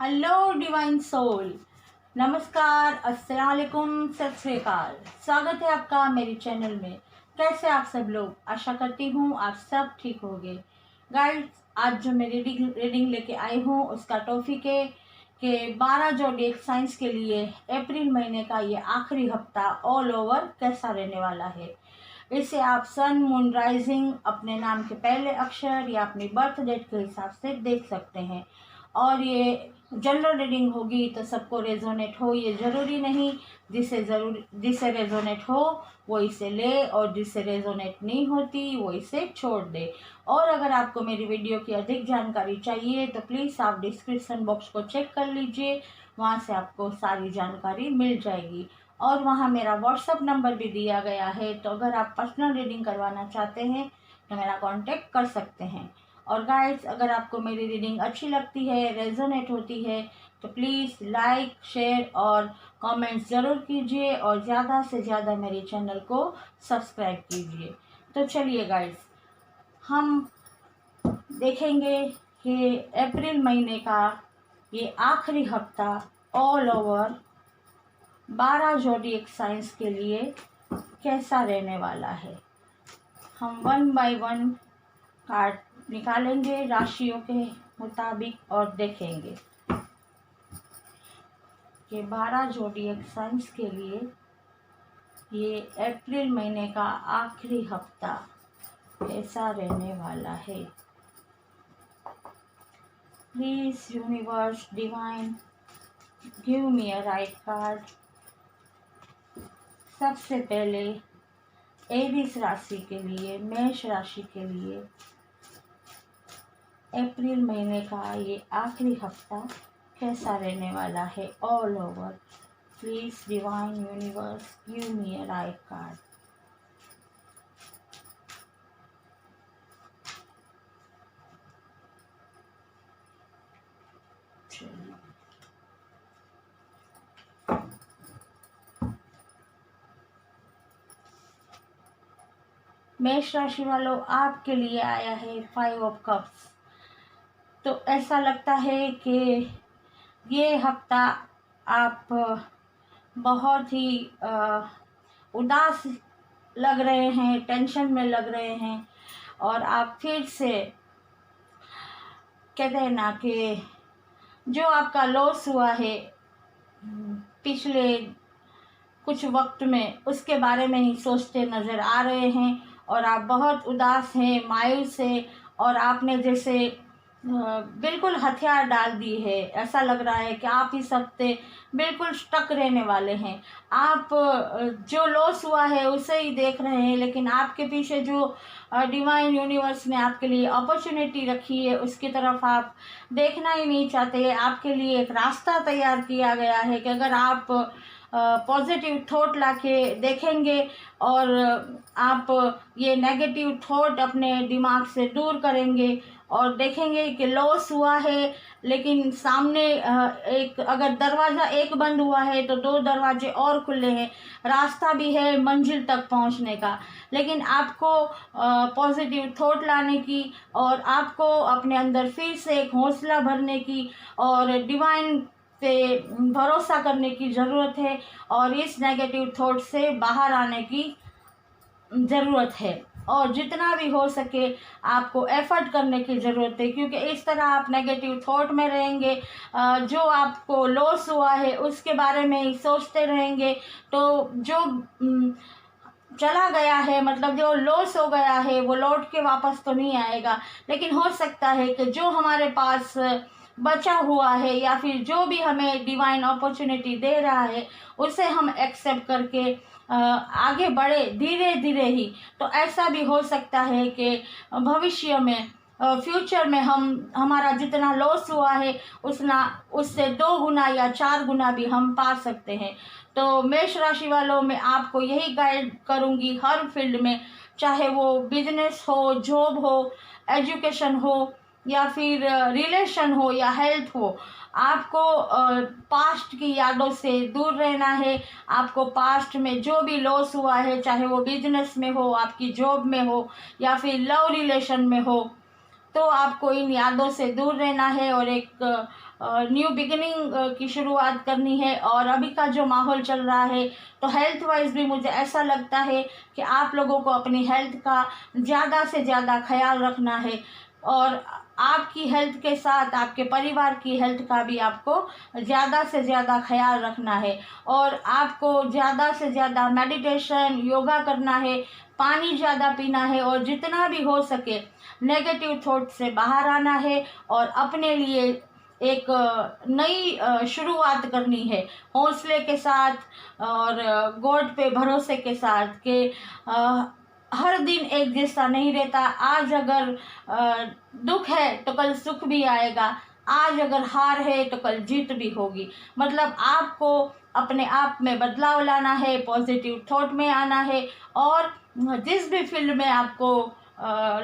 Hello divine soul, नमस्कार, अस्सलाम वालेकुम, सत श्री अकाल। स्वागत है आपका मेरे चैनल में। कैसे आप सब लोग? आशा करती हूँ आप सब ठीक होंगे। गाइस, आज जो मैं रीडिंग लेके आई हूँ उसका टॉपिक है कि 12 ज़ोडिएक साइंस के लिए अप्रैल महीने का ये आखिरी हफ्ता ऑल ओवर कैसा रहने वाला है। इसे आप सन, मून, राइजिंग, अपने नाम के पहले अक्षर या अपनी बर्थ डेट के हिसाब से देख सकते हैं। और ये जनरल रीडिंग होगी तो सबको रेजोनेट हो ये ज़रूरी नहीं। जिसे रेजोनेट हो वो इसे ले और जिसे रेजोनेट नहीं होती वो इसे छोड़ दे। और अगर आपको मेरी वीडियो की अधिक जानकारी चाहिए तो प्लीज़ आप डिस्क्रिप्शन बॉक्स को चेक कर लीजिए, वहाँ से आपको सारी जानकारी मिल जाएगी। और वहाँ मेरा व्हाट्सअप नंबर भी दिया गया है, तो अगर आप पर्सनल रीडिंग करवाना चाहते हैं तो मेरा कांटेक्ट कर सकते हैं। और गाइस, अगर आपको मेरी रीडिंग अच्छी लगती है, रेजोनेट होती है तो प्लीज़ लाइक, शेयर और कमेंट्स ज़रूर कीजिए और ज़्यादा से ज़्यादा मेरे चैनल को सब्सक्राइब कीजिए। तो चलिए गाइस, हम देखेंगे कि अप्रैल महीने का ये आखिरी हफ्ता ऑल ओवर 12 ज़ोडिएक साइंस के लिए कैसा रहने वाला है। हम 1 बाय 1 कार्ड निकालेंगे राशियों के मुताबिक और देखेंगे कि 12 ज़ोडिएक साइंस के लिए ये अप्रैल महीने का आखिरी हफ्ता कैसा रहने वाला है। Please universe divine give me a right card. सबसे पहले एरीज राशि के लिए, मेष राशि के लिए अप्रैल महीने का ये आखिरी हफ्ता कैसा रहने वाला है all over. Please divine universe give me a right card. मेष राशि वालों, आपके लिए आया है 5 ऑफ कप्स। तो ऐसा लगता है कि ये हफ्ता आप बहुत ही उदास लग रहे हैं, टेंशन में लग रहे हैं और आप फिर से कहते हैं ना कि जो आपका लॉस हुआ है पिछले कुछ वक्त में उसके बारे में ही सोचते नज़र आ रहे हैं और आप बहुत उदास हैं, मायूस हैं और आपने जैसे बिल्कुल हथियार डाल दी है। ऐसा लग रहा है कि आप इस हफ्ते बिल्कुल स्टक रहने वाले हैं। आप जो लॉस हुआ है उसे ही देख रहे हैं, लेकिन आपके पीछे जो डिवाइन यूनिवर्स ने आपके लिए अपॉर्चुनिटी रखी है उसकी तरफ आप देखना ही नहीं चाहते। आपके लिए एक रास्ता तैयार किया गया है कि अगर आप पॉजिटिव थॉट लाके देखेंगे और आप ये नेगेटिव थॉट अपने दिमाग से दूर करेंगे और देखेंगे कि लॉस हुआ है, लेकिन सामने एक अगर दरवाज़ा एक बंद हुआ है तो 2 दरवाजे और खुले हैं, रास्ता भी है मंजिल तक पहुंचने का। लेकिन आपको पॉजिटिव थॉट लाने की और आपको अपने अंदर फिर से एक हौसला भरने की और डिवाइन पे भरोसा करने की ज़रूरत है और इस नेगेटिव थॉट से बाहर आने की ज़रूरत है। और जितना भी हो सके आपको एफर्ट करने की ज़रूरत है, क्योंकि इस तरह आप नेगेटिव थॉट में रहेंगे, जो आपको लॉस हुआ है उसके बारे में ही सोचते रहेंगे तो जो चला गया है, मतलब जो लॉस हो गया है वो लौट के वापस तो नहीं आएगा। लेकिन हो सकता है कि जो हमारे पास बचा हुआ है या फिर जो भी हमें डिवाइन अपॉर्चुनिटी दे रहा है उसे हम एक्सेप्ट करके आगे बढ़े धीरे धीरे ही। तो ऐसा भी हो सकता है कि भविष्य में फ्यूचर में हमारा जितना लॉस हुआ है उससे 2 गुना या 4 गुना भी हम पा सकते हैं। तो मेष राशि वालों में आपको यही गाइड करूंगी हर फील्ड में, चाहे वो बिजनेस हो, जॉब हो, एजुकेशन हो या फिर रिलेशन हो या हेल्थ हो। आपको पास्ट की यादों से दूर रहना है। आपको पास्ट में जो भी लॉस हुआ है, चाहे वो बिजनेस में हो, आपकी जॉब में हो या फिर लव रिलेशन में हो, तो आपको इन यादों से दूर रहना है और एक न्यू बिगिनिंग की शुरुआत करनी है। और अभी का जो माहौल चल रहा है तो हेल्थ वाइज भी मुझे ऐसा लगता है कि आप लोगों को अपनी हेल्थ का ज़्यादा से ज़्यादा ख्याल रखना है और आपकी हेल्थ के साथ आपके परिवार की हेल्थ का भी आपको ज़्यादा से ज़्यादा ख्याल रखना है। और आपको ज़्यादा से ज़्यादा मेडिटेशन योगा करना है, पानी ज़्यादा पीना है और जितना भी हो सके नेगेटिव थॉट से बाहर आना है और अपने लिए एक नई शुरुआत करनी है हौसले के साथ और गॉड पे भरोसे के साथ कि हर दिन एक जैसा नहीं रहता। आज अगर दुख है तो कल सुख भी आएगा, आज अगर हार है तो कल जीत भी होगी। मतलब आपको अपने आप में बदलाव लाना है, पॉजिटिव थॉट में आना है और जिस भी फील्ड में आपको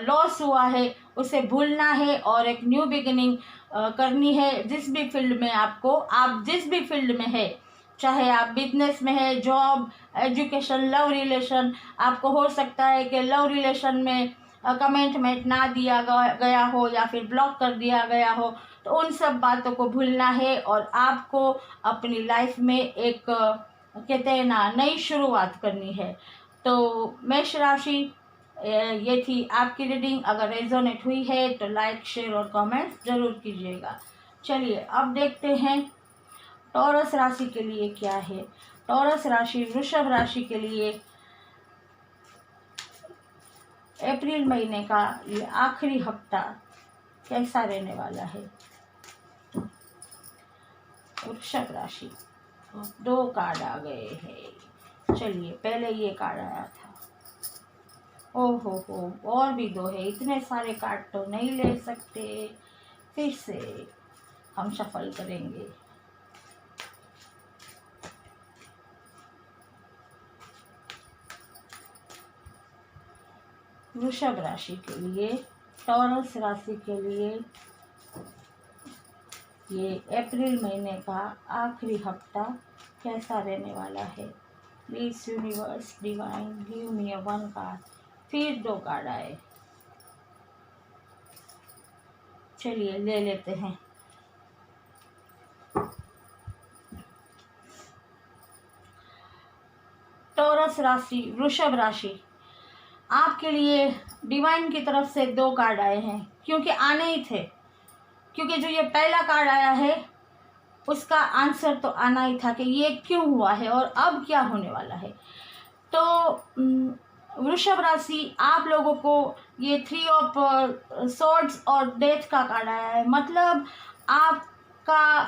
लॉस हुआ है उसे भूलना है और एक न्यू बिगिनिंग करनी है। जिस भी फील्ड में आप जिस भी फील्ड में है, चाहे आप बिजनेस में है, जॉब, एजुकेशन, लव रिलेशन, आपको हो सकता है कि लव रिलेशन में कमेंटमेंट ना दिया गया हो या फिर ब्लॉक कर दिया गया हो, तो उन सब बातों को भूलना है और आपको अपनी लाइफ में एक कहते हैं ना नई शुरुआत करनी है। तो मेष राशि, ये थी आपकी रीडिंग। अगर रेजोनेट हुई है तो लाइक, शेयर और कमेंट ज़रूर कीजिएगा। चलिए अब देखते हैं टॉरस राशि के लिए क्या है। टॉरस राशि, वृषभ राशि के लिए अप्रैल महीने का ये आखिरी हफ्ता कैसा रहने वाला है। वृषभ राशि, 2 कार्ड आ गए हैं। चलिए पहले ये कार्ड आया था, ओहो हो, और भी 2 है। इतने सारे कार्ड तो नहीं ले सकते, फिर से हम सफल करेंगे। वृषभ राशि के लिए, टॉरस राशि के लिए ये अप्रैल महीने का आखिरी हफ्ता कैसा रहने वाला है। Please universe divine give me 1 card. फिर 2 कार्ड आए, चलिए ले लेते हैं। टॉरस राशि, वृषभ राशि, आपके लिए डिवाइन की तरफ से 2 कार्ड आए हैं, क्योंकि आने ही थे। क्योंकि जो ये पहला कार्ड आया है उसका आंसर तो आना ही था कि ये क्यों हुआ है और अब क्या होने वाला है। तो वृषभ राशि, आप लोगों को ये 3 ऑफ सॉर्ड्स और डेथ का कार्ड आया है। मतलब आपका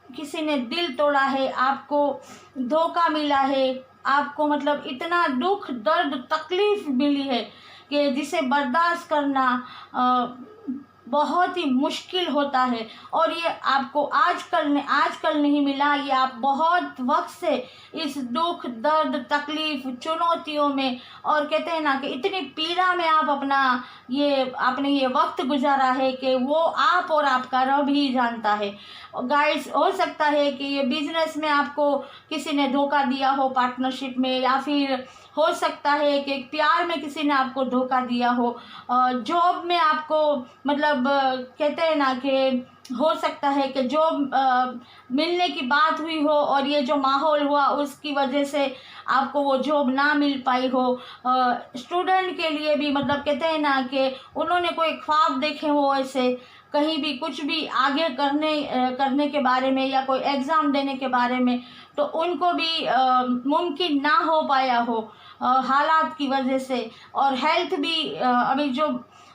किसी ने दिल तोड़ा है, आपको धोखा मिला है, आपको मतलब इतना दुख, दर्द, तकलीफ मिली है कि जिसे बर्दाश्त करना बहुत ही मुश्किल होता है। और ये आपको आजकल नहीं मिला, ये आप बहुत वक्त से इस दुख, दर्द, तकलीफ, चुनौतियों में और कहते हैं ना कि इतनी पीड़ा में आप आपने ये वक्त गुजारा है कि वो आप और आपका रब ही जानता है। गाइस, हो सकता है कि ये बिजनेस में आपको किसी ने धोखा दिया हो, पार्टनरशिप में, या फिर हो सकता है कि प्यार में किसी ने आपको धोखा दिया हो, जॉब में आपको मतलब कहते हैं ना कि हो सकता है कि जॉब मिलने की बात हुई हो और ये जो माहौल हुआ उसकी वजह से आपको वो जॉब ना मिल पाई हो। स्टूडेंट के लिए भी मतलब कहते हैं ना कि उन्होंने कोई ख्वाब देखे हो, ऐसे कहीं भी कुछ भी आगे करने के बारे में या कोई एग्ज़ाम देने के बारे में, तो उनको भी मुमकिन ना हो पाया हो हालात की वजह से। और हेल्थ भी अभी जो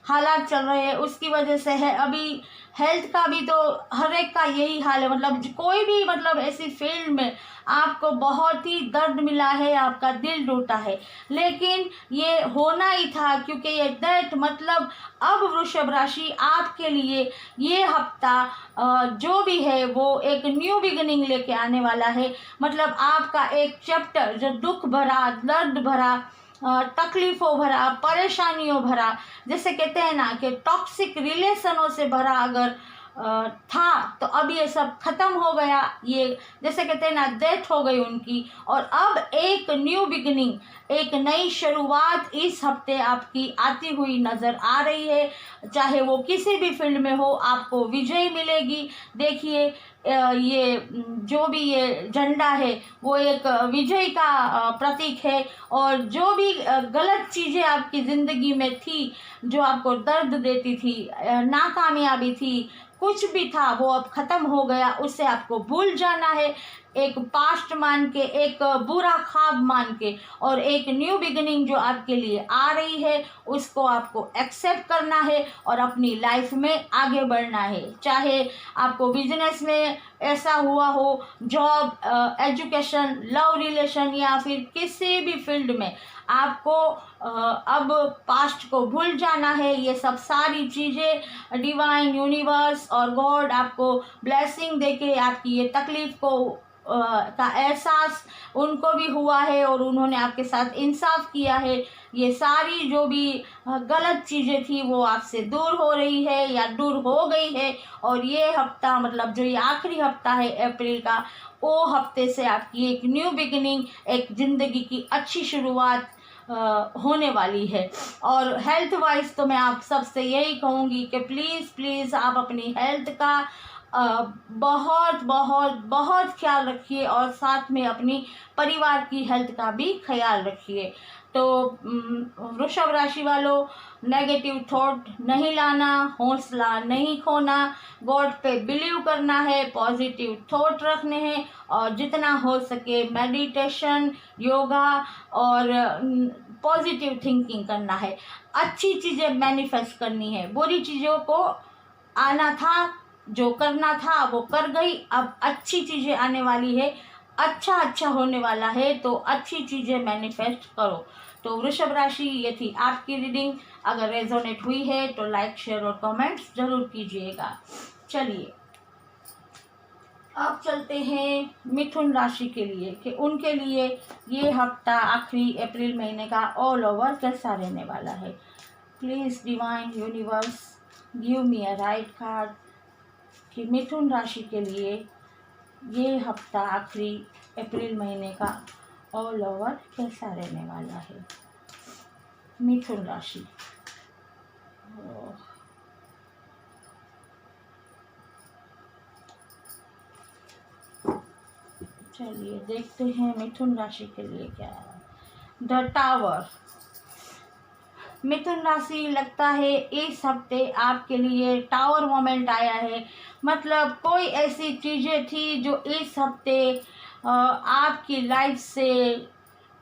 हालात चल रहे हैं उसकी वजह से है। अभी हेल्थ का भी तो हर एक का यही हाल है। मतलब कोई भी मतलब ऐसी फील्ड में आपको बहुत ही दर्द मिला है, आपका दिल टूटा है, लेकिन ये होना ही था, क्योंकि ये दर्द मतलब अब वृषभ राशि आपके लिए ये हफ्ता जो भी है वो एक न्यू बिगिनिंग लेके आने वाला है। मतलब आपका एक चैप्टर जो दुख भरा, दर्द भरा, तकलीफ़ों भरा, परेशानियों भरा, जैसे कहते हैं ना कि टॉक्सिक रिलेशनों से भरा अगर था, तो अब ये सब ख़त्म हो गया, ये जैसे कहते हैं ना डेथ हो गई उनकी, और अब एक न्यू बिगिनिंग, एक नई शुरुआत इस हफ्ते आपकी आती हुई नज़र आ रही है। चाहे वो किसी भी फील्ड में हो, आपको विजय मिलेगी। देखिए ये जो भी ये झंडा है वो एक विजय का प्रतीक है, और जो भी गलत चीज़ें आपकी ज़िंदगी में थी, जो आपको दर्द देती थी, नाकामयाबी थी, कुछ भी था, वो अब ख़त्म हो गया, उससे आपको भूल जाना है। एक पास्ट मान के, एक बुरा ख्वाब मान के, और एक न्यू बिगिनिंग जो आपके लिए आ रही है उसको आपको एक्सेप्ट करना है और अपनी लाइफ में आगे बढ़ना है। चाहे आपको बिजनेस में ऐसा हुआ हो, जॉब, एजुकेशन, लव रिलेशन, या फिर किसी भी फील्ड में आपको अब पास्ट को भूल जाना है। ये सब सारी चीज़ें डिवाइन, यूनिवर्स और गॉड आपको ब्लेसिंग देके आपकी ये तकलीफ़ को का एहसास उनको भी हुआ है, और उन्होंने आपके साथ इंसाफ किया है। ये सारी जो भी गलत चीज़ें थी वो आपसे दूर हो रही है या दूर हो गई है, और ये हफ्ता, मतलब जो ये आखिरी हफ्ता है अप्रैल का, वो हफ्ते से आपकी एक न्यू बिगिनिंग, एक ज़िंदगी की अच्छी शुरुआत होने वाली है। और हेल्थ वाइज तो मैं आप सबसे यही कहूँगी कि प्लीज़ आप अपनी हेल्थ का बहुत बहुत बहुत ख्याल रखिए, और साथ में अपनी परिवार की हेल्थ का भी ख्याल रखिए। तो वृषभ राशि वालों, नेगेटिव थॉट नहीं लाना, हौसला नहीं खोना, गॉड पे बिलीव करना है, पॉजिटिव थॉट रखने हैं, और जितना हो सके मेडिटेशन, योगा और पॉजिटिव थिंकिंग करना है। अच्छी चीज़ें मैनिफेस्ट करनी है, बुरी चीज़ों को आना था, जो करना था वो कर गई, अब अच्छी चीज़ें आने वाली है, अच्छा होने वाला है, तो अच्छी चीज़ें मैनिफेस्ट करो। तो वृषभ राशि, ये थी आपकी रीडिंग। अगर रेजोनेट हुई है तो लाइक, शेयर और कमेंट्स ज़रूर कीजिएगा। चलिए अब चलते हैं मिथुन राशि के लिए कि उनके लिए ये हफ्ता आखिरी अप्रैल महीने का ऑल ओवर कैसा रहने वाला है। Please divine universe give me a right card कि मिथुन राशि के लिए ये हफ्ता आखिरी अप्रैल महीने का ऑल ओवर कैसा रहने वाला है। मिथुन राशि, चलिए देखते हैं मिथुन राशि के लिए क्या है। The tower. मिथुन राशि, लगता है इस हफ्ते आपके लिए टावर मोमेंट आया है। मतलब कोई ऐसी चीज़ें थी जो इस हफ्ते आपकी लाइफ से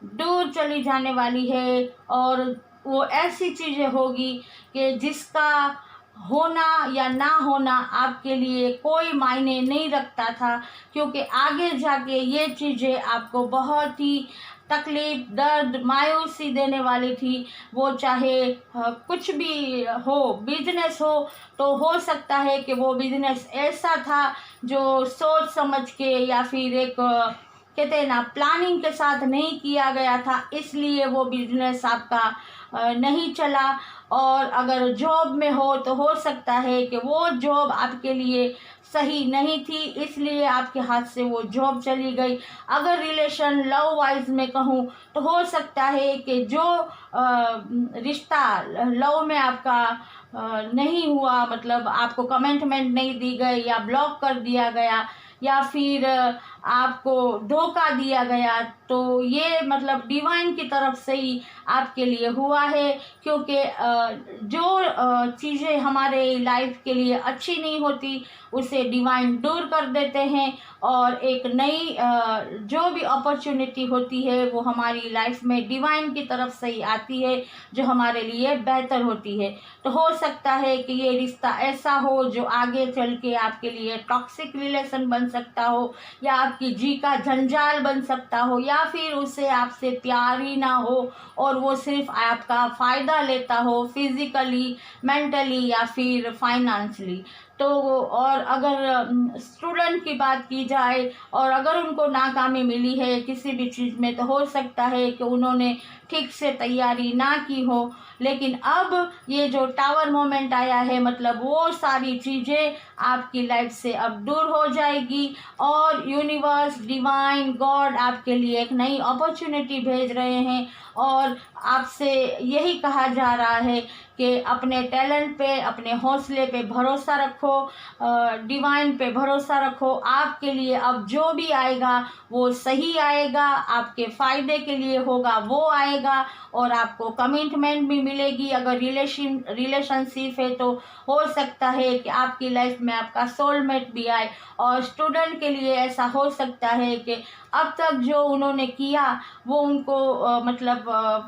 दूर चली जाने वाली है, और वो ऐसी चीज़ें होगी कि जिसका होना या ना होना आपके लिए कोई मायने नहीं रखता था, क्योंकि आगे जाके ये चीज़ें आपको बहुत ही तकलीफ़, दर्द, मायूसी देने वाली थी। वो चाहे कुछ भी हो, बिजनेस हो, तो हो सकता है कि वो बिजनेस ऐसा था जो सोच समझ के या फिर एक कहते हैं ना प्लानिंग के साथ नहीं किया गया था, इसलिए वो बिजनेस आपका नहीं चला। और अगर जॉब में हो तो हो सकता है कि वो जॉब आपके लिए सही नहीं थी, इसलिए आपके हाथ से वो जॉब चली गई। अगर रिलेशन लव वाइज में कहूँ तो हो सकता है कि जो रिश्ता लव में आपका नहीं हुआ, मतलब आपको कमिटमेंट नहीं दी गई, या ब्लॉक कर दिया गया, या फिर आपको धोखा दिया गया, तो ये मतलब डिवाइन की तरफ से ही आपके लिए हुआ है। क्योंकि जो चीज़ें हमारे लाइफ के लिए अच्छी नहीं होती उसे डिवाइन दूर कर देते हैं, और एक नई जो भी अपॉर्चुनिटी होती है वो हमारी लाइफ में डिवाइन की तरफ से ही आती है, जो हमारे लिए बेहतर होती है। तो हो सकता है कि ये रिश्ता ऐसा हो जो आगे चल के आपके लिए टॉक्सिक रिलेशन बन सकता हो, या आपकी जी का जंजाल बन सकता हो, या फिर उसे आपसे प्यार ही ना हो और वो सिर्फ आपका फ़ायदा लेता हो, फिज़िकली, मेंटली या फिर फाइनेंशली। तो और अगर स्टूडेंट की बात की जाए और अगर उनको नाकामी मिली है किसी भी चीज़ में, तो हो सकता है कि उन्होंने ठीक से तैयारी ना की हो। लेकिन अब ये जो टावर मोमेंट आया है, मतलब वो सारी चीज़ें आपकी लाइफ से अब दूर हो जाएगी और यूनिवर्स, डिवाइन, गॉड आपके लिए एक नई अपॉर्चुनिटी भेज रहे हैं। और आपसे यही कहा जा रहा है कि अपने टैलेंट पे, अपने हौसले पे भरोसा रखो, डिवाइन पे भरोसा रखो। आपके लिए अब जो भी आएगा वो सही आएगा, आपके फ़ायदे के लिए होगा, वो आएगा। और आपको कमिटमेंट भी मिलेगी। अगर रिलेशनशिप है तो हो सकता है कि आपकी लाइफ में आपका सोलमेट भी आए। और स्टूडेंट के लिए ऐसा हो सकता है कि अब तक जो उन्होंने किया वो उनको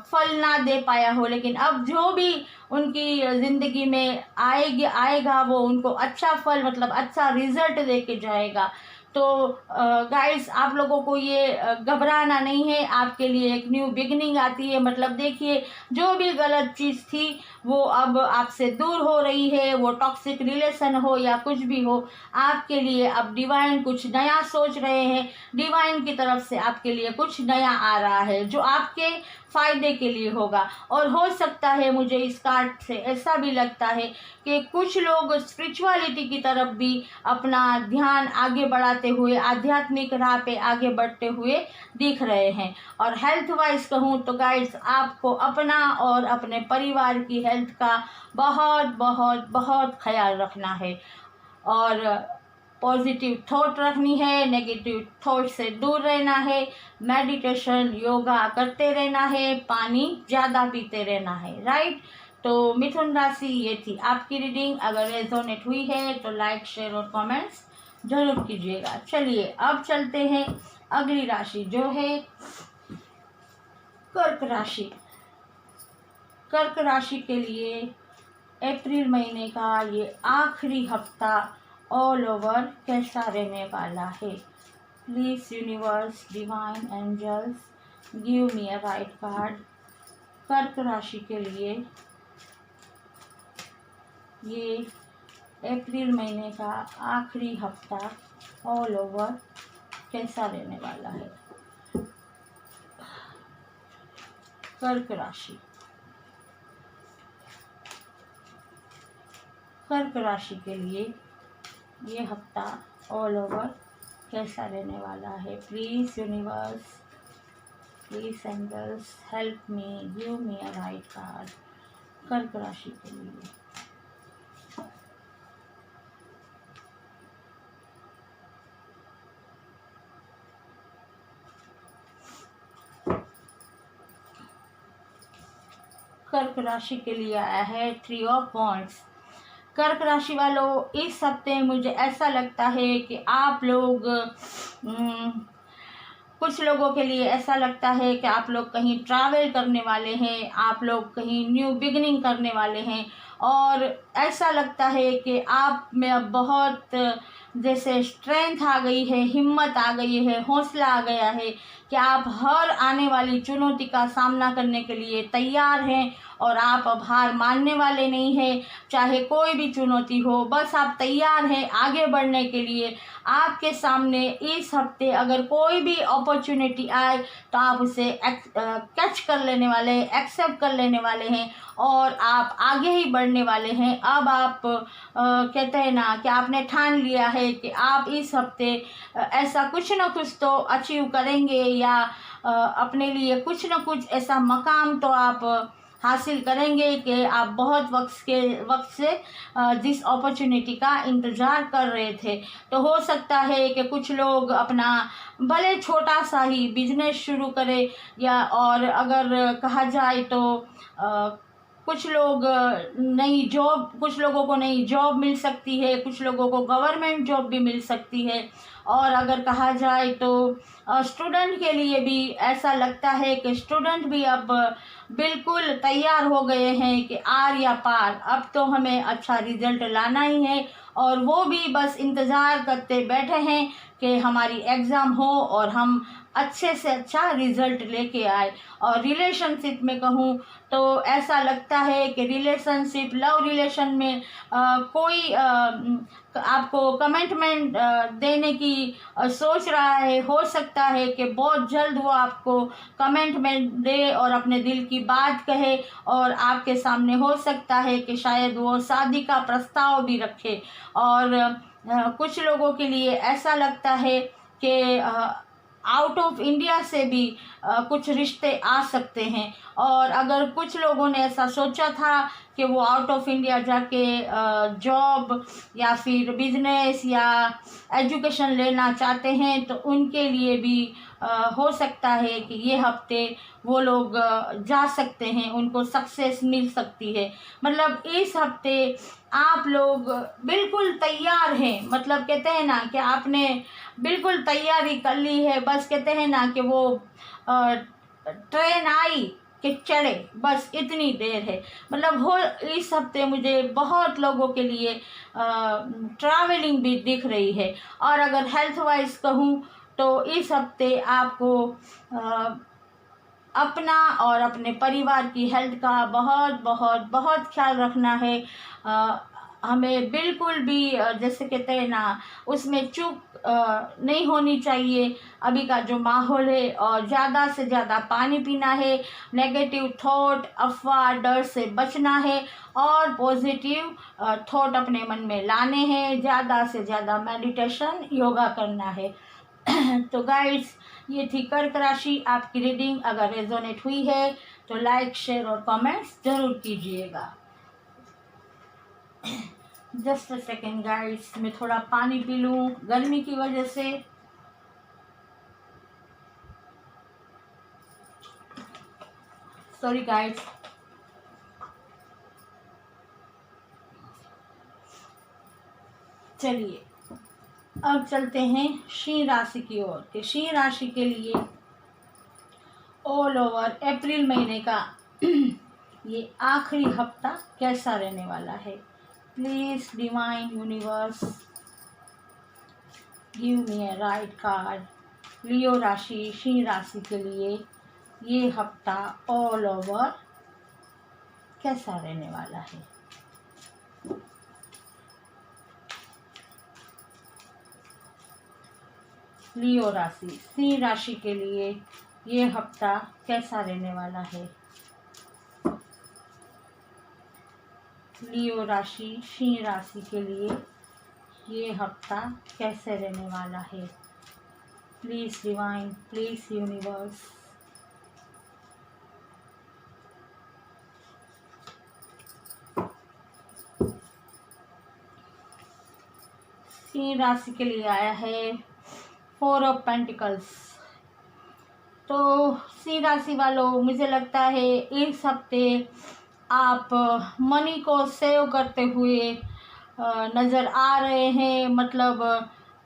फल ना दे पाया हो, लेकिन अब जो भी उनकी ज़िंदगी में आएगा वो उनको अच्छा फल, मतलब अच्छा रिजल्ट दे के जाएगा। तो गाइस, आप लोगों को ये घबराना नहीं है। आपके लिए एक न्यू बिगनिंग आती है। मतलब देखिए, जो भी गलत चीज़ थी वो अब आपसे दूर हो रही है, वो टॉक्सिक रिलेशन हो या कुछ भी हो, आपके लिए अब डिवाइन कुछ नया सोच रहे हैं। डिवाइन की तरफ से आपके लिए कुछ नया आ रहा है जो आपके फ़ायदे के लिए होगा। और हो सकता है, मुझे इस कार्ड से ऐसा भी लगता है कि कुछ लोग स्पिरिचुअलिटी की तरफ भी अपना ध्यान आगे बढ़ाते हुए, आध्यात्मिक राह पे आगे बढ़ते हुए दिख रहे हैं। और हेल्थ वाइज कहूँ तो गाइस, आपको अपना और अपने परिवार की हेल्थ का बहुत बहुत बहुत ख्याल रखना है और पॉजिटिव थॉट रखनी है, नेगेटिव थॉट से दूर रहना है, मेडिटेशन, योगा करते रहना है, पानी ज़्यादा पीते रहना है, राइट। तो मिथुन राशि, ये थी आपकी रीडिंग। अगर रेजोनेट हुई है तो लाइक, शेयर और कमेंट्स जरूर कीजिएगा। चलिए अब चलते हैं अगली राशि जो है कर्क राशि। कर्क राशि के लिए अप्रैल महीने का ये आखिरी हफ्ता ऑल ओवर कैसा रहने वाला है। Please universe, divine angels, give me a right card. कर्क राशि के लिए ये अप्रैल महीने का आखिरी हफ्ता ऑल ओवर कैसा रहने वाला है। कर्क राशि, कर्क राशि के लिए ये हफ्ता ऑल ओवर कैसा रहने वाला है। Please universe, please angels, help me, give me a right card. कर्क राशि के लिए कर्क राशि के लिए आया है 3 ऑफ वॉन्ड्स। कर्क राशि वालों, इस हफ्ते मुझे ऐसा लगता है कि आप लोग कुछ लोगों के लिए ऐसा लगता है कि आप लोग कहीं ट्रैवल करने वाले हैं, आप लोग कहीं न्यू बिगनिंग करने वाले हैं। और ऐसा लगता है कि आप में अब बहुत जैसे स्ट्रेंथ आ गई है, हिम्मत आ गई है, हौसला आ गया है कि आप हर आने वाली चुनौती का सामना करने के लिए तैयार हैं। और आप अब हार मानने वाले नहीं हैं, चाहे कोई भी चुनौती हो, बस आप तैयार हैं आगे बढ़ने के लिए। आपके सामने इस हफ्ते अगर कोई भी अपॉर्चुनिटी आए तो आप उसे कैच कर लेने वाले हैं, एक्सेप्ट कर लेने वाले हैं और आप आगे ही बढ़ने वाले हैं। अब आप कहते हैं ना कि आपने ठान लिया है कि आप इस हफ्ते ऐसा कुछ ना कुछ तो अचीव करेंगे या अपने लिए कुछ ना कुछ ऐसा मकाम तो आप हासिल करेंगे कि आप बहुत वक्त से जिस अपॉर्चुनिटी का इंतज़ार कर रहे थे। तो हो सकता है कि कुछ लोग अपना भले छोटा सा ही बिजनेस शुरू करें, या और अगर कहा जाए तो कुछ लोग नई जॉब, कुछ लोगों को नई जॉब मिल सकती है, कुछ लोगों को गवर्नमेंट जॉब भी मिल सकती है। और अगर कहा जाए तो स्टूडेंट के लिए भी ऐसा लगता है कि स्टूडेंट भी अब बिल्कुल तैयार हो गए हैं कि आर या पार, अब तो हमें अच्छा रिजल्ट लाना ही है। और वो भी बस इंतज़ार करते बैठे हैं कि हमारी एग्ज़ाम हो और हम अच्छे से अच्छा रिजल्ट लेके आए। और रिलेशनशिप में कहूँ तो ऐसा लगता है कि रिलेशनशिप, लव रिलेशन में कोई आपको कमिटमेंट देने की सोच रहा है। हो सकता है कि बहुत जल्द वो आपको कमिटमेंट दे और अपने दिल की बात कहे, और आपके सामने हो सकता है कि शायद वो शादी का प्रस्ताव भी रखे। और कुछ लोगों के लिए ऐसा लगता है कि आउट ऑफ इंडिया से भी कुछ रिश्ते आ सकते हैं। और अगर कुछ लोगों ने ऐसा सोचा था कि वो आउट ऑफ इंडिया जाके जॉब या फिर बिजनेस या एजुकेशन लेना चाहते हैं, तो उनके लिए भी हो सकता है कि ये हफ्ते वो लोग जा सकते हैं, उनको सक्सेस मिल सकती है। मतलब इस हफ्ते आप लोग बिल्कुल तैयार हैं, मतलब कहते हैं ना कि आपने बिल्कुल तैयारी कर ली है, बस कहते हैं ना कि वो ट्रेन आई कि चढ़े, बस इतनी देर है। मतलब हो इस हफ्ते मुझे बहुत लोगों के लिए ट्रैवलिंग भी दिख रही है। और अगर हेल्थ वाइज कहूँ तो इस हफ्ते आपको अपना और अपने परिवार की हेल्थ का बहुत बहुत बहुत ख्याल रखना है। हमें बिल्कुल भी जैसे कहते हैं ना, उसमें चूक नहीं होनी चाहिए। अभी का जो माहौल है, और ज़्यादा से ज़्यादा पानी पीना है, नेगेटिव थॉट, अफवाह, डर से बचना है, और पॉजिटिव थॉट अपने मन में लाने हैं। ज़्यादा से ज़्यादा मेडिटेशन, योगा करना है। तो गाइड्स, ये थी कर्क राशि आपकी रीडिंग। अगर रेजोनेट हुई है तो लाइक, शेयर और कमेंट्स जरूर कीजिएगा। जस्ट अ सेकेंड गाइड्स, मैं थोड़ा पानी पी लूँ गर्मी की वजह से। Sorry guides. चलिए अब चलते हैं सिंह राशि की ओर कि सिंह राशि के लिए ऑल ओवर अप्रैल महीने का ये आखिरी हफ्ता कैसा रहने वाला है। Please divine universe give me a right card. Leo राशि, सिंह राशि के लिए ये हफ्ता ऑल ओवर कैसा रहने वाला है। लियो राशि, सिंह राशि के लिए ये हफ्ता कैसा रहने वाला है। लियो राशि, सिंह राशि के लिए ये हफ्ता कैसे रहने वाला है। Please divine, please universe. Singh राशि के लिए आया है 4 ऑफ पेंटिकल्स। तो सिंह राशि वालों, मुझे लगता है इस हफ्ते आप मनी को सेव करते हुए नज़र आ रहे हैं। मतलब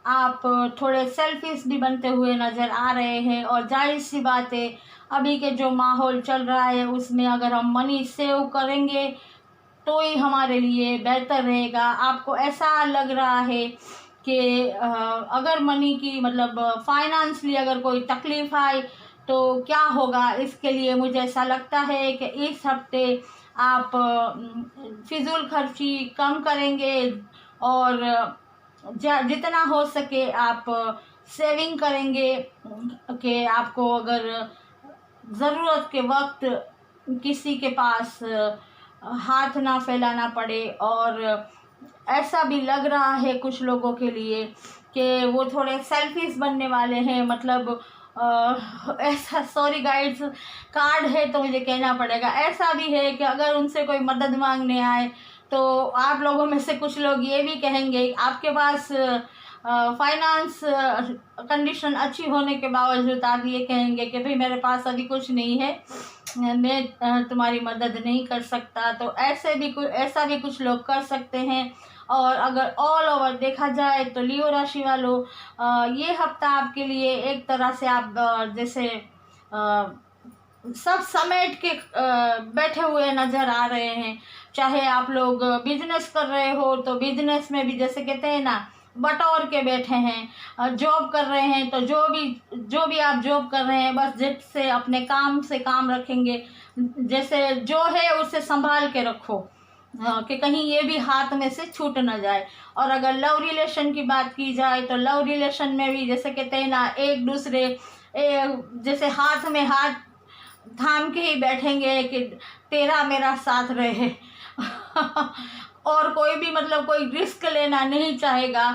आप थोड़े सेल्फिश भी बनते हुए नज़र आ रहे हैं। और जाहिर सी बात है, अभी के जो माहौल चल रहा है उसमें अगर हम मनी सेव करेंगे तो ही हमारे लिए बेहतर रहेगा। आपको ऐसा लग रहा है कि अगर मनी की मतलब फाइनेंशियली अगर कोई तकलीफ आए तो क्या होगा। इसके लिए मुझे ऐसा लगता है कि इस हफ्ते आप फिजूल खर्ची कम करेंगे, और जितना हो सके आप सेविंग करेंगे कि आपको अगर ज़रूरत के वक्त किसी के पास हाथ ना फैलाना पड़े। और ऐसा भी लग रहा है कुछ लोगों के लिए कि वो थोड़े सेल्फिश बनने वाले हैं। मतलब ऐसा, सॉरी गाइड्स, कार्ड है तो मुझे कहना पड़ेगा, ऐसा भी है कि अगर उनसे कोई मदद मांगने आए तो आप लोगों में से कुछ लोग ये भी कहेंगे, आपके पास फाइनेंस कंडीशन अच्छी होने के बावजूद आप ये कहेंगे कि भाई मेरे पास अभी कुछ नहीं है, मैं तुम्हारी मदद नहीं कर सकता। तो ऐसा भी कुछ लोग कर सकते हैं। और अगर ऑल ओवर देखा जाए तो लियो राशि वालों, ये हफ्ता आपके लिए एक तरह से आप जैसे सब समेट के बैठे हुए नज़र आ रहे हैं। चाहे आप लोग बिजनेस कर रहे हो तो बिजनेस में भी जैसे कहते हैं ना, बटोर के बैठे हैं। जॉब कर रहे हैं तो जो भी आप जॉब कर रहे हैं, बस जिद से अपने काम से काम रखेंगे, जैसे जो है उसे संभाल के रखो, कि कहीं ये भी हाथ में से छूट ना जाए। और अगर लव रिलेशन की बात की जाए तो लव रिलेशन में भी जैसे कहते हैं ना, एक दूसरे जैसे हाथ में हाथ थाम के ही बैठेंगे कि तेरा मेरा साथ रहे और कोई भी मतलब कोई रिस्क लेना नहीं चाहेगा,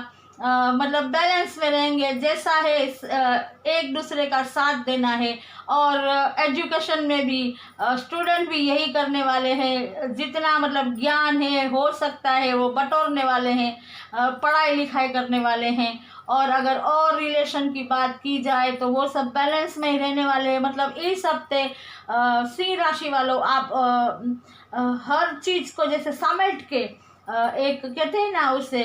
मतलब बैलेंस में रहेंगे, जैसा है एक दूसरे का साथ देना है। और एजुकेशन में भी स्टूडेंट भी यही करने वाले हैं, जितना मतलब ज्ञान है हो सकता है वो बटोरने वाले हैं, पढ़ाई लिखाई करने वाले हैं। और अगर और रिलेशन की बात की जाए तो वो सब बैलेंस में ही रहने वाले हैं। मतलब इस हफ्ते सिंह राशि वालों, आप हर चीज़ को जैसे समेट के एक कहते हैं ना, उसे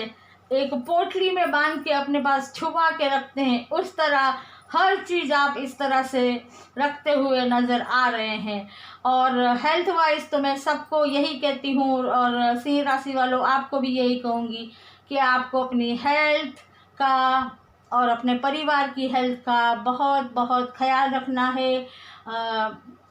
एक पोटली में बांध के अपने पास छुपा के रखते हैं, उस तरह हर चीज़ आप इस तरह से रखते हुए नज़र आ रहे हैं। और हेल्थ वाइज तो मैं सबको यही कहती हूँ, और सिंह राशि वालों आपको भी यही कहूँगी कि आपको अपनी हेल्थ का और अपने परिवार की हेल्थ का बहुत बहुत ख्याल रखना है।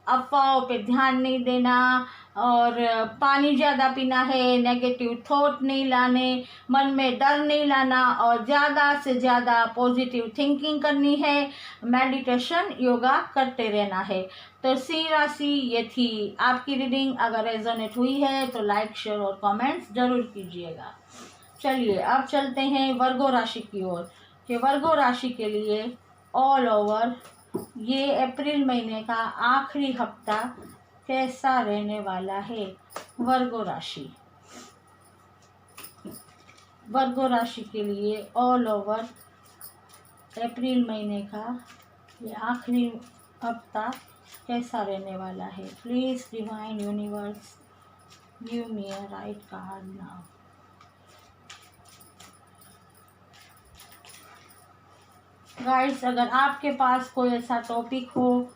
अफवाहों पे ध्यान नहीं देना, और पानी ज़्यादा पीना है, नेगेटिव थॉट नहीं लाने, मन में डर नहीं लाना, और ज़्यादा से ज़्यादा पॉजिटिव थिंकिंग करनी है, मेडिटेशन योगा करते रहना है। तो सिंह राशि ये थी आपकी रीडिंग। अगर रेजोनेट हुई है तो लाइक शेयर और कमेंट्स ज़रूर कीजिएगा। चलिए अब चलते हैं वर्गो राशि की ओर, कि वर्गो राशि के लिए ऑल ओवर ये अप्रैल महीने का आखिरी हफ्ता कैसा रहने वाला है। वर्गो राशि, वर्गो राशि के लिए ऑल ओवर अप्रैल महीने का ये आखिरी हफ्ता कैसा रहने वाला है। Please divine universe give me a right card now. Guys, अगर आपके पास कोई ऐसा टॉपिक हो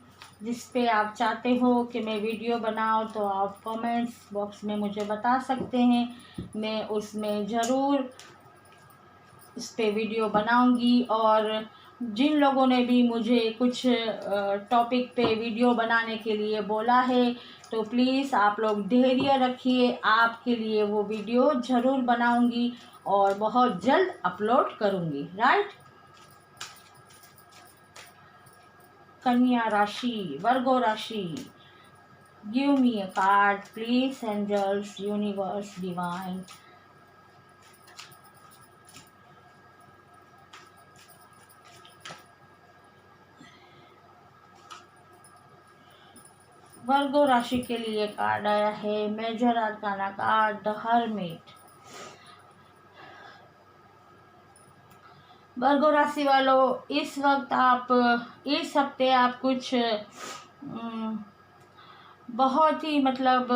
जिस पे आप चाहते हो कि मैं वीडियो बनाऊं, तो आप कमेंट्स बॉक्स में मुझे बता सकते हैं। मैं उसमें ज़रूर इस पे वीडियो बनाऊंगी। और जिन लोगों ने भी मुझे कुछ टॉपिक पे वीडियो बनाने के लिए बोला है, तो प्लीज़ आप लोग धैर्य रखिए, आपके लिए वो वीडियो ज़रूर बनाऊंगी और बहुत जल्द अपलोड करूंगी। राइट। कन्या राशि, वर्गो राशि, give me a card please, angels, universe, divine. Virgo राशि के लिए कार्ड आया है major arcana card, the hermit. Virgo राशि वालों, इस वक्त आप इस हफ्ते आप कुछ बहुत ही मतलब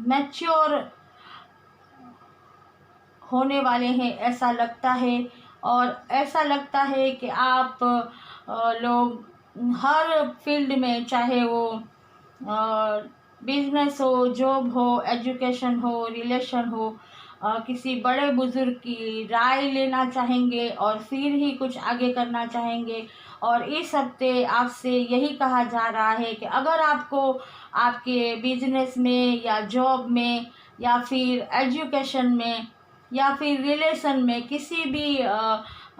मैच्योर होने वाले हैं ऐसा लगता है। और ऐसा लगता है कि आप लोग हर फील्ड में, चाहे वो बिजनेस हो, जॉब हो, एजुकेशन हो, रिलेशन हो, किसी बड़े बुजुर्ग की राय लेना चाहेंगे और फिर ही कुछ आगे करना चाहेंगे। और इस हफ्ते आपसे यही कहा जा रहा है कि अगर आपको आपके बिजनेस में या जॉब में या फिर एजुकेशन में या फिर रिलेशन में किसी भी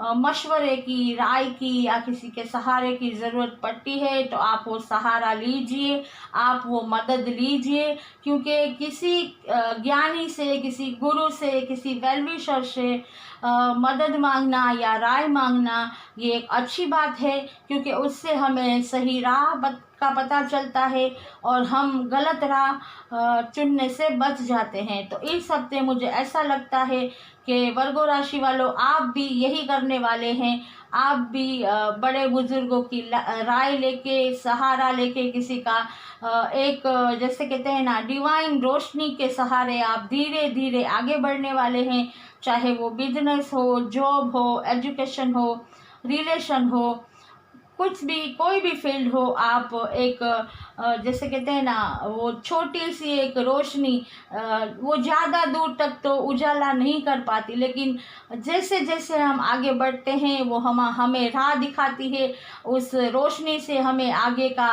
मशवरे की, राय की या किसी के सहारे की ज़रूरत पड़ती है, तो आप वो सहारा लीजिए, आप वो मदद लीजिए। क्योंकि किसी ज्ञानी से, किसी गुरु से, किसी वेलविशर से मदद मांगना या राय मांगना ये एक अच्छी बात है, क्योंकि उससे हमें सही राह का पता चलता है और हम गलत राह चुनने से बच जाते हैं। तो इस हफ्ते मुझे ऐसा लगता है कि वर्गो राशि वालों, आप भी यही करने वाले हैं। आप भी बड़े बुजुर्गों की राय लेके, सहारा लेके, किसी का एक जैसे कहते हैं ना, डिवाइन रोशनी के सहारे आप धीरे धीरे आगे बढ़ने वाले हैं। चाहे वो बिजनेस हो, जॉब हो, एजुकेशन हो, रिलेशन हो, कुछ भी, कोई भी फील्ड हो, आप एक जैसे कहते हैं ना, वो छोटी सी एक रोशनी वो ज़्यादा दूर तक तो उजाला नहीं कर पाती, लेकिन जैसे जैसे हम आगे बढ़ते हैं वो हमें राह दिखाती है। उस रोशनी से हमें आगे का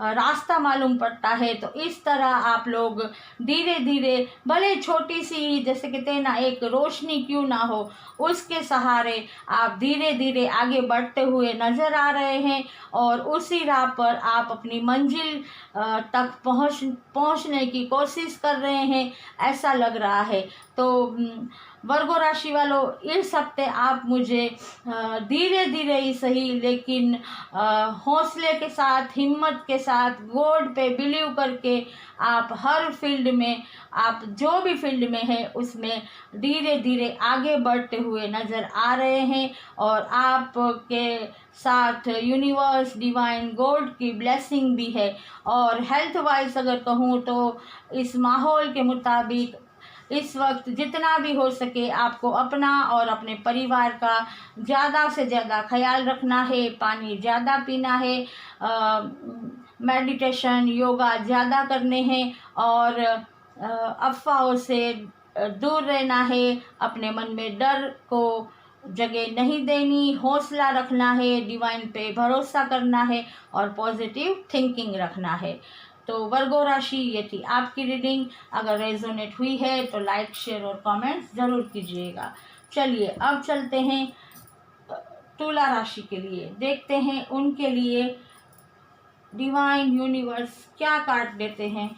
रास्ता मालूम पड़ता है। तो इस तरह आप लोग धीरे धीरे, भले छोटी सी जैसे कहते हैं ना एक रोशनी क्यों ना हो, उसके सहारे आप धीरे धीरे आगे बढ़ते हुए नज़र आ रहे हैं और उसी राह पर आप अपनी मंजिल तक पहुंचने की कोशिश कर रहे हैं, ऐसा लग रहा है। तो वर्गो राशि वालों, इस हफ्ते आप मुझे धीरे धीरे ही सही, लेकिन हौसले के साथ, हिम्मत के साथ, गॉड पे बिलीव करके आप हर फील्ड में, आप जो भी फील्ड में हैं उसमें धीरे धीरे आगे बढ़ते हुए नज़र आ रहे हैं। और आपके साथ यूनिवर्स, डिवाइन, गॉड की ब्लेसिंग भी है। और हेल्थ वाइज अगर कहूँ तो इस माहौल के मुताबिक इस वक्त जितना भी हो सके आपको अपना और अपने परिवार का ज़्यादा से ज़्यादा ख्याल रखना है। पानी ज़्यादा पीना है, मेडिटेशन, योगा ज़्यादा करने हैं और अफवाहों से दूर रहना है। अपने मन में डर को जगह नहीं देनी, हौसला रखना है, डिवाइन पे भरोसा करना है और पॉजिटिव थिंकिंग रखना है। तो वर्गो राशि, ये थी आपकी रीडिंग। अगर रेजोनेट हुई है तो लाइक, शेयर और कमेंट्स ज़रूर कीजिएगा। चलिए अब चलते हैं तुला राशि के लिए, देखते हैं उनके लिए डिवाइन यूनिवर्स क्या कार्ड देते हैं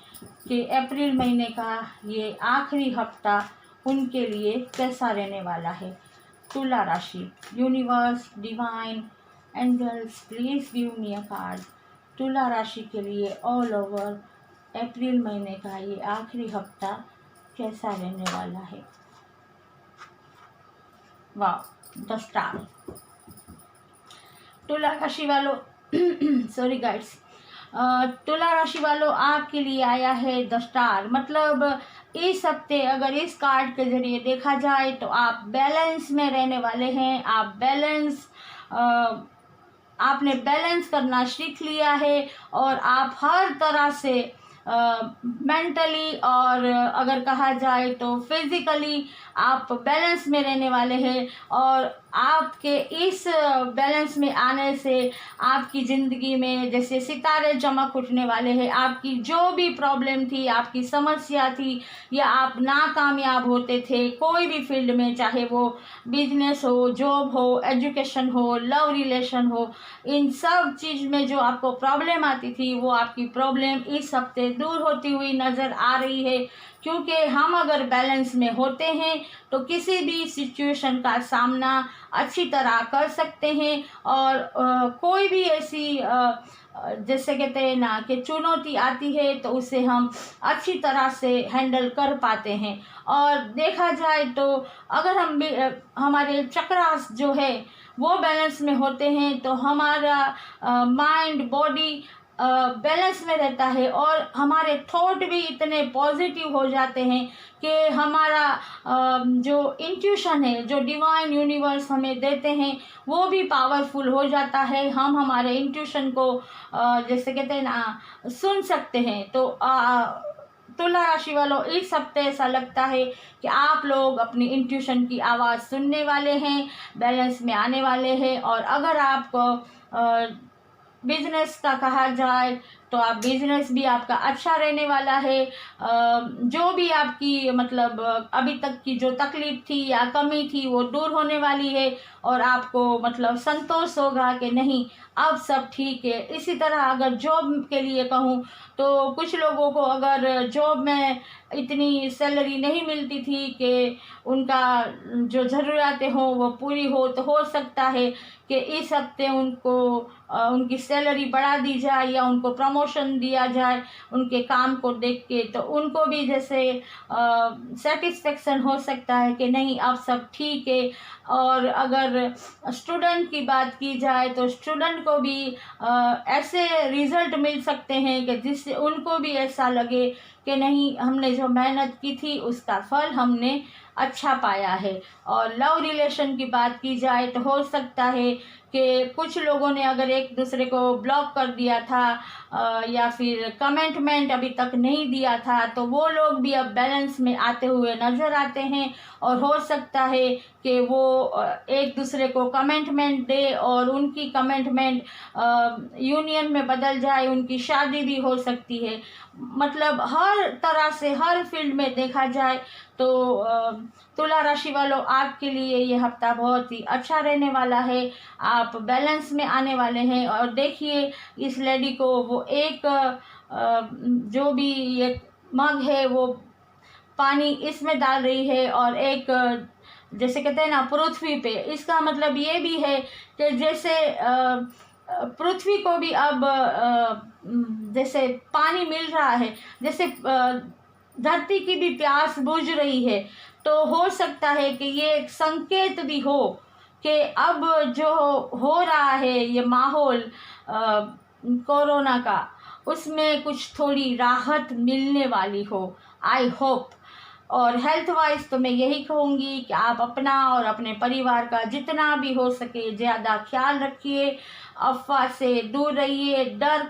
कि अप्रैल महीने का ये आखिरी हफ्ता उनके लिए कैसा रहने वाला है। तुला राशि, universe, divine, angels, please give me a card. तुला राशि के लिए ऑल ओवर अप्रैल महीने का ये आखिरी हफ्ता कैसा रहने वाला है। वाह, द स्टार। तुला राशि वालों सॉरी गाइड्स, तुला राशि वालों आपके लिए आया है द स्टार। मतलब इस हफ्ते अगर इस कार्ड के जरिए देखा जाए तो आप बैलेंस में रहने वाले हैं। आपने बैलेंस करना सीख लिया है और आप हर तरह से मेंटली और अगर कहा जाए तो फिजिकली आप बैलेंस में रहने वाले हैं। और आपके इस बैलेंस में आने से आपकी ज़िंदगी में जैसे सितारे चमक उठने वाले हैं। आपकी जो भी प्रॉब्लम थी, आपकी समस्या थी, या आप नाकामयाब होते थे कोई भी फील्ड में, चाहे वो बिजनेस हो, जॉब हो, एजुकेशन हो, लव रिलेशन हो, इन सब चीज़ में जो आपको प्रॉब्लम आती थी वो आपकी प्रॉब्लम इस हफ्ते दूर होती हुई नज़र आ रही है। क्योंकि हम अगर बैलेंस में होते हैं तो किसी भी सिचुएशन का सामना अच्छी तरह कर सकते हैं और कोई भी ऐसी जैसे कहते हैं ना कि चुनौती आती है तो उसे हम अच्छी तरह से हैंडल कर पाते हैं। और देखा जाए तो अगर हमारे चक्रास जो है वो बैलेंस में होते हैं तो हमारा माइंड, बॉडी बैलेंस में रहता है और हमारे थॉट भी इतने पॉजिटिव हो जाते हैं कि हमारा जो इंट्यूशन है, जो डिवाइन यूनिवर्स हमें देते हैं, वो भी पावरफुल हो जाता है। हम हमारे इंट्यूशन को जैसे कहते हैं ना सुन सकते हैं। तो तुला राशि वालों, इस हफ्ते ऐसा लगता है कि आप लोग अपनी इंट्यूशन की आवाज़ सुनने वाले हैं, बैलेंस में आने वाले हैं। और अगर आपको बिजनेस का कहा जाए तो आप बिजनेस भी आपका अच्छा रहने वाला है। जो भी आपकी मतलब अभी तक की जो तकलीफ थी या कमी थी वो दूर होने वाली है और आपको मतलब संतोष होगा कि नहीं अब सब ठीक है। इसी तरह अगर जॉब के लिए कहूँ तो कुछ लोगों को अगर जॉब में इतनी सैलरी नहीं मिलती थी कि उनका जो ज़रूरतें हों वो पूरी हो, तो हो सकता है कि इस हफ्ते उनको उनकी सैलरी बढ़ा दी जाए या उनको प्रमोशन दिया जाए उनके काम को देख के। तो उनको भी जैसे सेटिस्फेक्शन हो सकता है कि नहीं अब सब ठीक है। और अगर स्टूडेंट की बात की जाए तो स्टूडेंट को भी ऐसे रिज़ल्ट मिल सकते हैं कि जिससे उनको भी ऐसा लगे कि नहीं, हमने जो मेहनत की थी उसका फल हमने अच्छा पाया है। और लव रिलेशन की बात की जाए तो हो सकता है कि कुछ लोगों ने अगर एक दूसरे को ब्लॉक कर दिया था या फिर कमेंटमेंट अभी तक नहीं दिया था, तो वो लोग भी अब बैलेंस में आते हुए नज़र आते हैं। और हो सकता है कि वो एक दूसरे को कमेंटमेंट दे और उनकी कमेंटमेंट यूनियन में बदल जाए, उनकी शादी भी हो सकती है। मतलब हर तरह से, हर फील्ड में देखा जाए तो तुला राशि वालों, आपके लिए ये हफ्ता बहुत ही अच्छा रहने वाला है। आप बैलेंस में आने वाले हैं। और देखिए, इस लेडी को वो एक जो भी ये मग है वो पानी इसमें डाल रही है और एक जैसे कहते हैं ना पृथ्वी पे, इसका मतलब ये भी है कि जैसे पृथ्वी को भी अब जैसे पानी मिल रहा है, जैसे धरती की भी प्यास बुझ रही है। तो हो सकता है कि ये एक संकेत भी हो कि अब जो हो रहा है ये माहौल कोरोना का, उसमें कुछ थोड़ी राहत मिलने वाली हो, आई होप। और हेल्थ वाइज तो मैं यही कहूँगी कि आप अपना और अपने परिवार का जितना भी हो सके ज़्यादा ख्याल रखिए। अफवाह से दूर रहिए, डर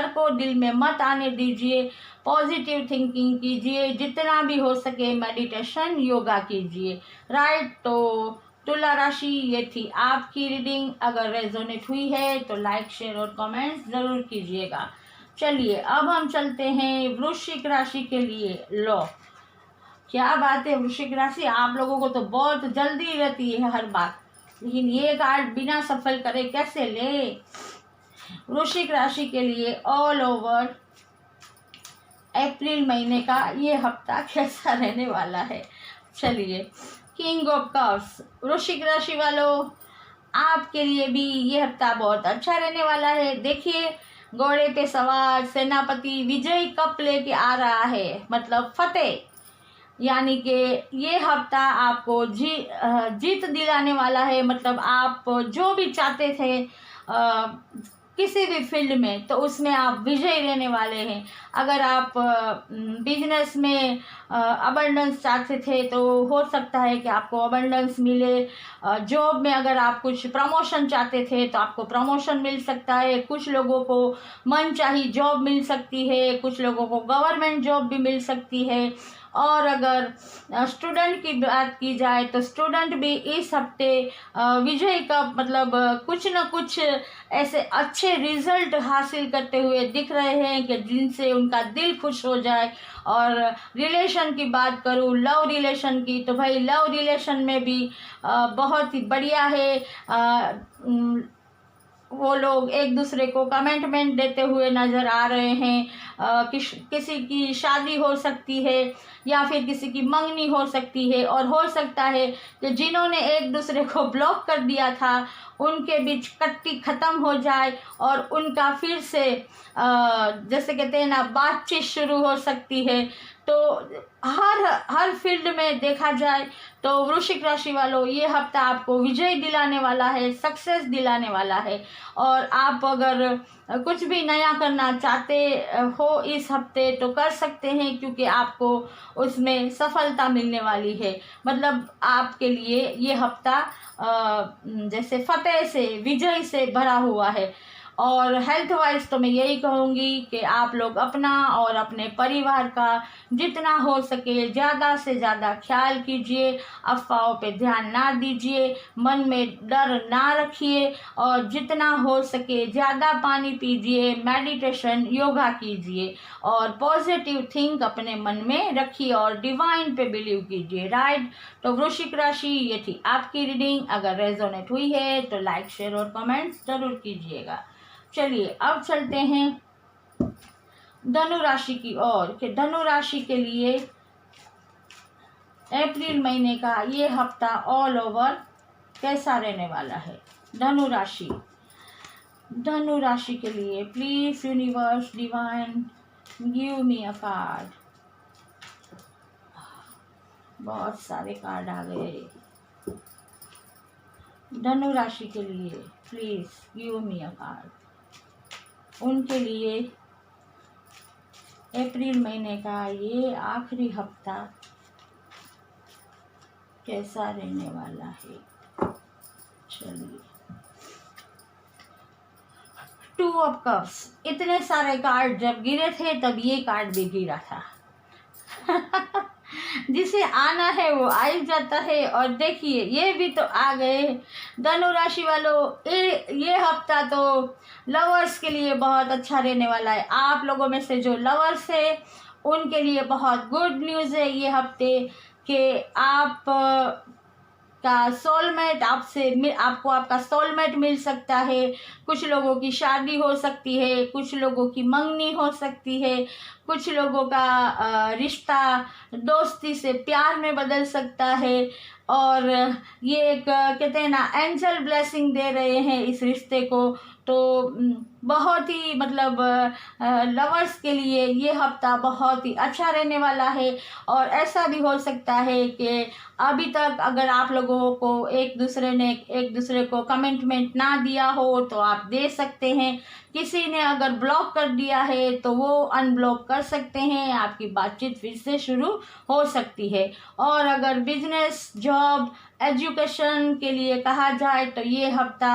को दिल में मत आने दीजिए। पॉजिटिव थिंकिंग कीजिए, जितना भी हो सके मेडिटेशन, योगा कीजिए। राइट, तो तुला राशि ये थी आपकी रीडिंग। अगर रेजोनेट हुई है तो लाइक, शेयर और कमेंट्स ज़रूर कीजिएगा। चलिए अब हम चलते हैं वृश्चिक राशि के लिए। लो, क्या बात है, वृश्चिक राशि आप लोगों को तो बहुत जल्दी रहती है हर बार, लेकिन ये कार्ड बिना सफल करे कैसे ले। वृश्चिक राशि के लिए ऑल ओवर अप्रैल महीने का ये हफ्ता कैसा रहने वाला है। चलिए, किंग ऑफ कप्स, वृश्चिक राशि वालों, आपके लिए भी ये हफ्ता बहुत अच्छा रहने वाला है। देखिए, घोड़े पे सवार सेनापति विजय कप लेके आ रहा है, मतलब फतेह। यानी कि ये हफ्ता आपको जीत दिलाने वाला है। मतलब आप जो भी चाहते थे किसी भी फील्ड में, तो उसमें आप विजयी रहने वाले हैं। अगर आप बिजनेस में अबंडेंस चाहते थे तो हो सकता है कि आपको अबंडेंस मिले। जॉब में अगर आप कुछ प्रमोशन चाहते थे तो आपको प्रमोशन मिल सकता है। कुछ लोगों को मनचाही जॉब मिल सकती है, कुछ लोगों को गवर्नमेंट जॉब भी मिल सकती है। और अगर स्टूडेंट की बात की जाए तो स्टूडेंट भी इस हफ्ते विजय का मतलब कुछ न कुछ ऐसे अच्छे रिजल्ट हासिल करते हुए दिख रहे हैं कि जिनसे उनका दिल खुश हो जाए। और रिलेशन की बात करूँ, लव रिलेशन की, तो भाई लव रिलेशन में भी बहुत ही बढ़िया है। वो लोग एक दूसरे को कमेंटमेंट देते हुए नज़र आ रहे हैं। किसी की शादी हो सकती है या फिर किसी की मंगनी हो सकती है। और हो सकता है कि जिन्होंने एक दूसरे को ब्लॉक कर दिया था उनके बीच कट्टी ख़त्म हो जाए और उनका फिर से जैसे कहते हैं ना बातचीत शुरू हो सकती है। तो हर फील्ड में देखा जाए तो वृश्चिक राशि वालों, ये हफ्ता आपको विजय दिलाने वाला है, सक्सेस दिलाने वाला है। और आप अगर कुछ भी नया करना चाहते हो इस हफ्ते तो कर सकते हैं, क्योंकि आपको उसमें सफलता मिलने वाली है। मतलब आपके लिए ये हफ्ता जैसे फतेह से, विजय से भरा हुआ है। और हेल्थ वाइज तो मैं यही कहूँगी कि आप लोग अपना और अपने परिवार का जितना हो सके ज़्यादा से ज़्यादा ख्याल कीजिए। अफवाहों पे ध्यान ना दीजिए, मन में डर ना रखिए और जितना हो सके ज़्यादा पानी पीजिए, मेडिटेशन, योगा कीजिए और पॉजिटिव थिंक अपने मन में रखिए और डिवाइन पे बिलीव कीजिए। राइट, तो वृश्चिक राशि ये थी आपकी रीडिंग। अगर रेजोनेट हुई है तो लाइक, शेयर और कमेंट्स ज़रूर कीजिएगा। चलिए अब चलते हैं धनु राशि की ओर कि धनु राशि के लिए अप्रैल महीने का ये हफ्ता ऑल ओवर कैसा रहने वाला है। धनु राशि के लिए please universe divine give me a card. बहुत सारे कार्ड आ गए। धनु राशि के लिए please give me a card. उनके लिए अप्रैल महीने का ये आखिरी हफ्ता कैसा रहने वाला है। चलिए, 2 ऑफ कप्स। इतने सारे कार्ड जब गिरे थे तब ये कार्ड भी गिरा था। जिसे आना है वो आ ही जाता है। और देखिए ये भी तो आ गए। धनु राशि वालों, ये हफ्ता तो लवर्स के लिए बहुत अच्छा रहने वाला है। आप लोगों में से जो लवर्स है उनके लिए बहुत गुड न्यूज़ है ये हफ्ते कि आप का सोलमेट आपको आपका सोलमेट मिल सकता है। कुछ लोगों की शादी हो सकती है, कुछ लोगों की मंगनी हो सकती है, कुछ लोगों का रिश्ता दोस्ती से प्यार में बदल सकता है। और ये एक कहते हैं ना, एंजल ब्लेसिंग दे रहे हैं इस रिश्ते को। तो बहुत ही मतलब लवर्स के लिए ये हफ्ता बहुत ही अच्छा रहने वाला है। और ऐसा भी हो सकता है कि अभी तक अगर आप लोगों को एक दूसरे को कमिटमेंट ना दिया हो तो आप दे सकते हैं। किसी ने अगर ब्लॉक कर दिया है तो वो अनब्लॉक कर सकते हैं। आपकी बातचीत फिर से शुरू हो सकती है। और अगर बिजनेस, जॉब, एजुकेशन के लिए कहा जाए तो ये हफ्ता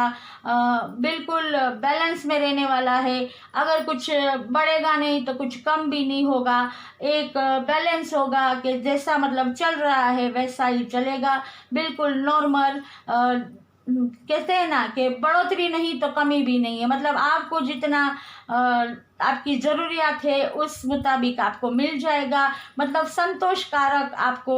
बिल्कुल बैलेंस में रहने वाला है। अगर कुछ बढ़ेगा नहीं तो कुछ कम भी नहीं होगा। एक बैलेंस होगा कि जैसा मतलब चल रहा है वैसा ही चलेगा, बिल्कुल नॉर्मल। कहते हैं ना कि बढ़ोतरी नहीं तो कमी भी नहीं है। मतलब आपको जितना आपकी ज़रूरियात है उस मुताबिक आपको मिल जाएगा। मतलब संतोषकारक आपको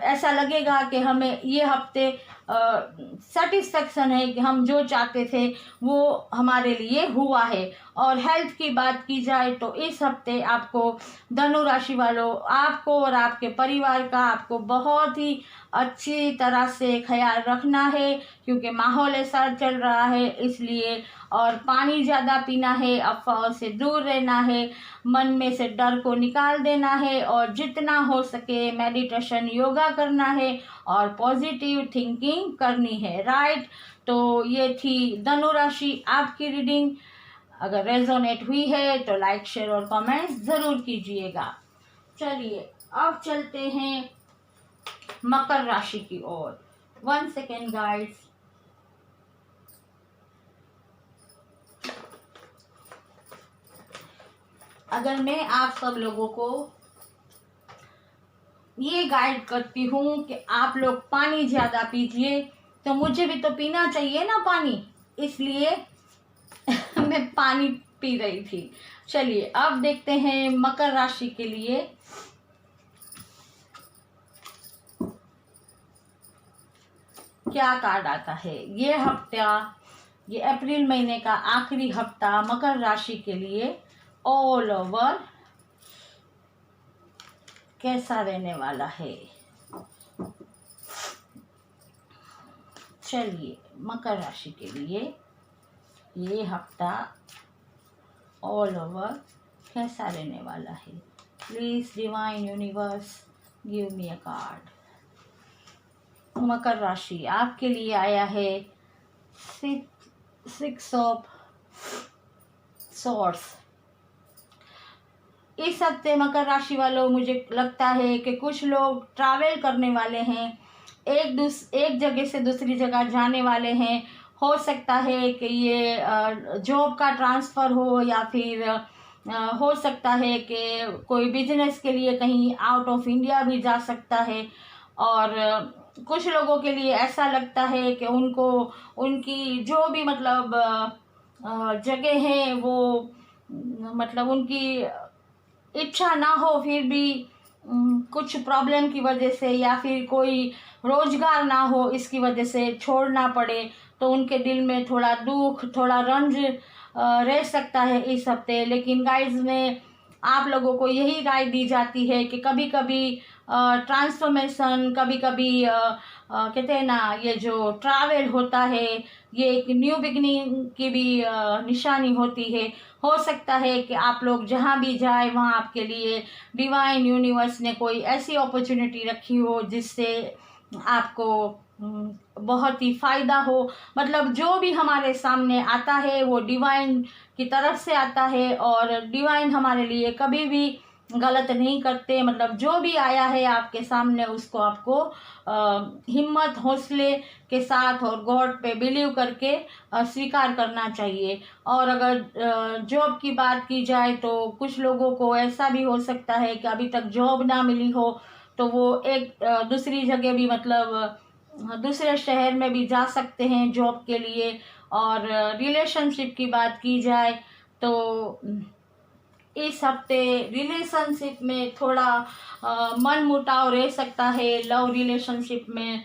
ऐसा लगेगा कि हमें ये हफ्ते सेटिस्फेक्शन है कि हम जो चाहते थे वो हमारे लिए हुआ है। और हेल्थ की बात की जाए तो इस हफ्ते आपको धनु राशि वालों, आपको और आपके परिवार का आपको बहुत ही अच्छी तरह से ख्याल रखना है क्योंकि माहौल ऐसा चल रहा है इसलिए। और पानी ज़्यादा पीना है, अफवाहों से दूर रहना है, मन में से डर को निकाल देना है और जितना हो सके मेडिटेशन, योगा करना है और पॉजिटिव थिंकिंग करनी है। राइट। तो ये थी धनु राशि आपकी रीडिंग। अगर रेजोनेट हुई है तो लाइक, शेयर और कमेंट्स ज़रूर कीजिएगा। चलिए अब चलते हैं मकर राशि की ओर। 1 सेकेंड गाइड्स। अगर मैं आप सब लोगों को ये गाइड करती हूँ कि आप लोग पानी ज़्यादा पीजिए तो मुझे भी तो पीना चाहिए ना पानी, इसलिए मैं पानी पी रही थी। चलिए अब देखते हैं मकर राशि के लिए क्या कार्ड आता है। ये हफ्ता, ये अप्रैल महीने का आखिरी हफ्ता मकर राशि के लिए ऑल ओवर कैसा रहने वाला है। चलिए मकर राशि के लिए ये हफ्ता ऑल ओवर कैसा रहने वाला है। Please divine universe give me a card. मकर राशि आपके लिए आया है 6 ऑफ सॉर्ड्स। इस हफ्ते मकर राशि वालों मुझे लगता है कि कुछ लोग ट्रैवल करने वाले हैं, एक जगह से दूसरी जगह जाने वाले हैं। हो सकता है कि ये जॉब का ट्रांसफ़र हो या फिर हो सकता है कि कोई बिजनेस के लिए कहीं आउट ऑफ इंडिया भी जा सकता है। और कुछ लोगों के लिए ऐसा लगता है कि उनको उनकी जो भी मतलब जगह है वो मतलब उनकी इच्छा ना हो फिर भी कुछ प्रॉब्लम की वजह से या फिर कोई रोजगार ना हो इसकी वजह से छोड़ना पड़े तो उनके दिल में थोड़ा दुख, थोड़ा रंज रह सकता है इस हफ्ते। लेकिन गाइड्स में आप लोगों को यही राय दी जाती है कि कभी कभी ट्रांसफॉर्मेशन, कभी कभी कहते हैं ना, ये जो ट्रैवल होता है ये एक न्यू बिगनिंग की भी निशानी होती है। हो सकता है कि आप लोग जहाँ भी जाए वहाँ आपके लिए डिवाइन यूनिवर्स ने कोई ऐसी अपॉर्चुनिटी रखी हो जिससे आपको बहुत ही फ़ायदा हो। मतलब जो भी हमारे सामने आता है वो डिवाइन की तरफ से आता है, और डिवाइन हमारे लिए कभी भी गलत नहीं करते। मतलब जो भी आया है आपके सामने उसको आपको हिम्मत हौसले के साथ और गॉड पे बिलीव करके स्वीकार करना चाहिए। और अगर जॉब की बात की जाए तो कुछ लोगों को ऐसा भी हो सकता है कि अभी तक जॉब ना मिली हो, तो वो एक दूसरी जगह भी मतलब दूसरे शहर में भी जा सकते हैं जॉब के लिए। और रिलेशनशिप की बात की जाए तो इस हफ्ते रिलेशनशिप में थोड़ा मन मुटाव रह सकता है। लव रिलेशनशिप में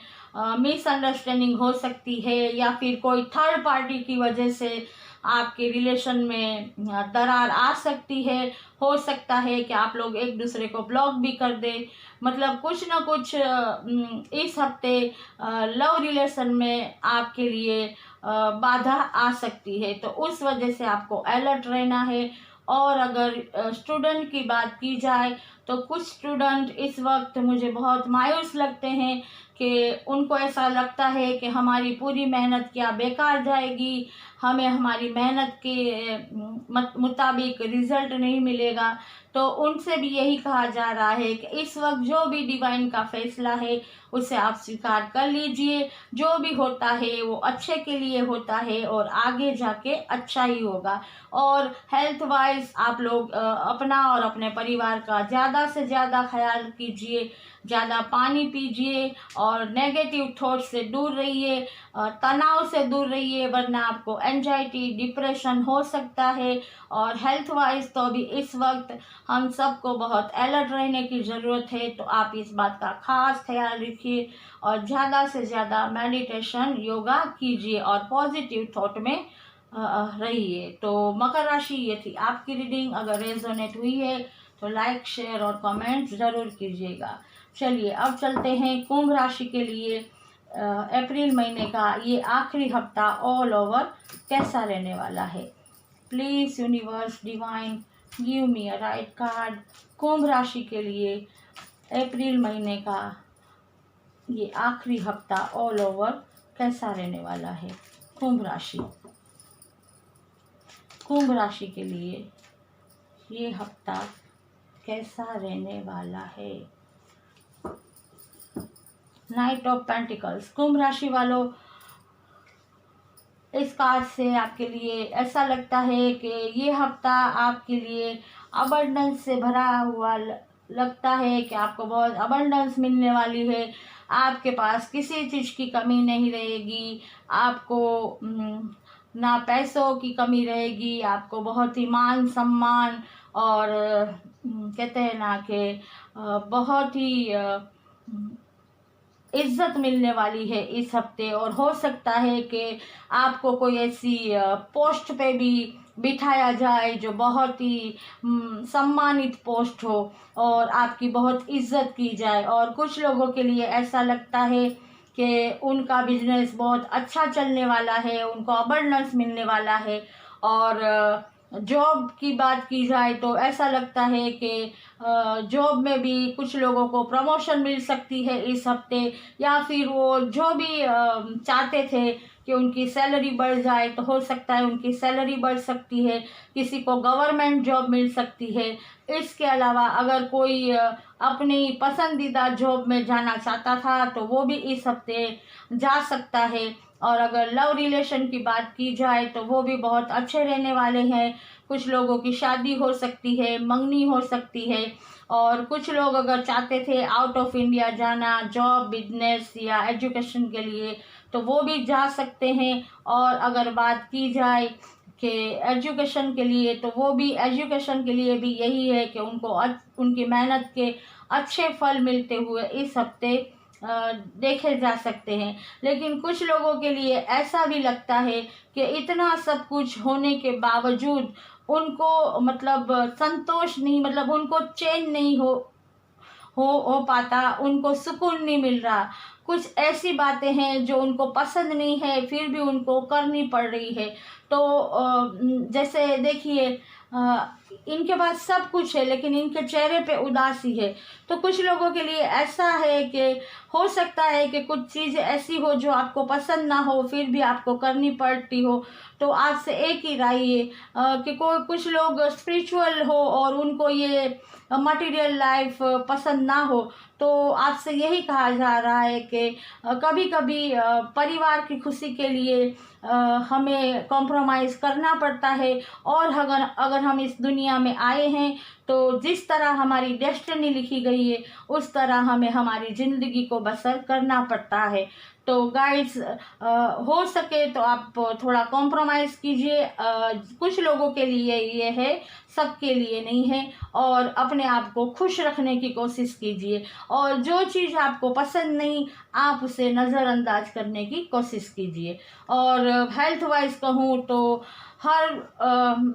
मिसअंडरस्टैंडिंग हो सकती है, या फिर कोई थर्ड पार्टी की वजह से आपके रिलेशन में दरार आ सकती है। हो सकता है कि आप लोग एक दूसरे को ब्लॉक भी कर दें। मतलब कुछ ना कुछ इस हफ्ते लव रिलेशन में आपके लिए बाधा आ सकती है, तो उस वजह से आपको अलर्ट रहना है। और अगर स्टूडेंट की बात की जाए तो कुछ स्टूडेंट इस वक्त मुझे बहुत मायूस लगते हैं कि उनको ऐसा लगता है कि हमारी पूरी मेहनत क्या बेकार जाएगी, हमें हमारी मेहनत के मुताबिक रिजल्ट नहीं मिलेगा। तो उनसे भी यही कहा जा रहा है कि इस वक्त जो भी डिवाइन का फैसला है उसे आप स्वीकार कर लीजिए। जो भी होता है वो अच्छे के लिए होता है और आगे जाके अच्छा ही होगा। और हेल्थ वाइज आप लोग अपना और अपने परिवार का ज़्यादा से ज़्यादा ख्याल कीजिए, ज़्यादा पानी पीजिए और नेगेटिव थॉट से दूर रहिए, तनाव से दूर रहिए, वरना आपको एंजाइटी डिप्रेशन हो सकता है। और हेल्थ वाइज तो अभी इस वक्त हम सबको बहुत अलर्ट रहने की ज़रूरत है, तो आप इस बात का खास ख्याल रखिए और ज़्यादा से ज़्यादा मेडिटेशन योगा कीजिए और पॉजिटिव थॉट में रहिए। तो मकर राशि ये थी आपकी रीडिंग। अगर रेजोनेट हुई है तो लाइक शेयर और कमेंट ज़रूर कीजिएगा। चलिए अब चलते हैं कुंभ राशि के लिए अप्रैल महीने का ये आखिरी हफ्ता ऑल ओवर कैसा रहने वाला है। Please universe divine give me a right card. कुंभ राशि के लिए अप्रैल महीने का ये आखिरी हफ्ता ऑल ओवर कैसा रहने वाला है। कुंभ राशि के लिए ये हफ्ता कैसा रहने वाला है। Night of pentacles. कुंभ राशि वालों, इस कार्ड से आपके लिए ऐसा लगता है कि ये हफ्ता आपके लिए अबंडेंस से भरा हुआ लगता है कि आपको बहुत अबंडेंस मिलने वाली है। आपके पास किसी चीज़ की कमी नहीं रहेगी। आपको ना पैसों की कमी रहेगी, आपको बहुत ही मान सम्मान और कहते हैं ना कि बहुत ही इज्जत मिलने वाली है इस हफ्ते। और हो सकता है कि आपको कोई ऐसी पोस्ट पे भी बिठाया जाए जो बहुत ही सम्मानित पोस्ट हो और आपकी बहुत इज्जत की जाए। और कुछ लोगों के लिए ऐसा लगता है कि उनका बिजनेस बहुत अच्छा चलने वाला है, उनको अबंडेंस मिलने वाला है। और जॉब की बात की जाए तो ऐसा लगता है कि जॉब में भी कुछ लोगों को प्रमोशन मिल सकती है इस हफ्ते, या फिर वो जो भी चाहते थे कि उनकी सैलरी बढ़ जाए तो हो सकता है उनकी सैलरी बढ़ सकती है। किसी को गवर्नमेंट जॉब मिल सकती है। इसके अलावा अगर कोई अपनी पसंदीदा जॉब में जाना चाहता था तो वो भी इस हफ्ते जा सकता है। और अगर लव रिलेशन की बात की जाए तो वो भी बहुत अच्छे रहने वाले हैं। कुछ लोगों की शादी हो सकती है, मंगनी हो सकती है। और कुछ लोग अगर चाहते थे आउट ऑफ इंडिया जाना जॉब बिजनेस या एजुकेशन के लिए तो वो भी जा सकते हैं। और अगर बात की जाए कि एजुकेशन के लिए तो वो भी एजुकेशन के लिए भी यही है कि उनको उनकी मेहनत के अच्छे फल मिलते हुए इस हफ्ते देखे जा सकते हैं। लेकिन कुछ लोगों के लिए ऐसा भी लगता है कि इतना सब कुछ होने के बावजूद उनको मतलब संतोष नहीं, मतलब उनको चैन नहीं हो पाता, उनको सुकून नहीं मिल रहा। कुछ ऐसी बातें हैं जो उनको पसंद नहीं है, फिर भी उनको करनी पड़ रही है। तो जैसे देखिए, इनके पास सब कुछ है लेकिन इनके चेहरे पे उदासी है। तो कुछ लोगों के लिए ऐसा है कि हो सकता है कि कुछ चीज़ें ऐसी हो जो आपको पसंद ना हो, फिर भी आपको करनी पड़ती हो। तो आपसे एक ही राय है कि कोई कुछ लोग स्पिरिचुअल हो और उनको ये मटेरियल लाइफ पसंद ना हो, तो आपसे यही कहा जा रहा है कि कभी कभी परिवार की खुशी के लिए हमें कॉम्प्रोमाइज़ करना पड़ता है। और अगर अगर हम इस दुनिया में आए हैं तो जिस तरह हमारी डेस्टिनी लिखी गई है उस तरह हमें हमारी ज़िंदगी को बसर करना पड़ता है। तो गाइड्स, हो सके तो आप थोड़ा कॉम्प्रोमाइज़ कीजिए। कुछ लोगों के लिए ये है, सबके लिए नहीं है। और अपने आप को खुश रखने की कोशिश कीजिए, और जो चीज़ आपको पसंद नहीं आप उसे नज़रअंदाज करने की कोशिश कीजिए। और हेल्थ वाइज कहूँ तो हर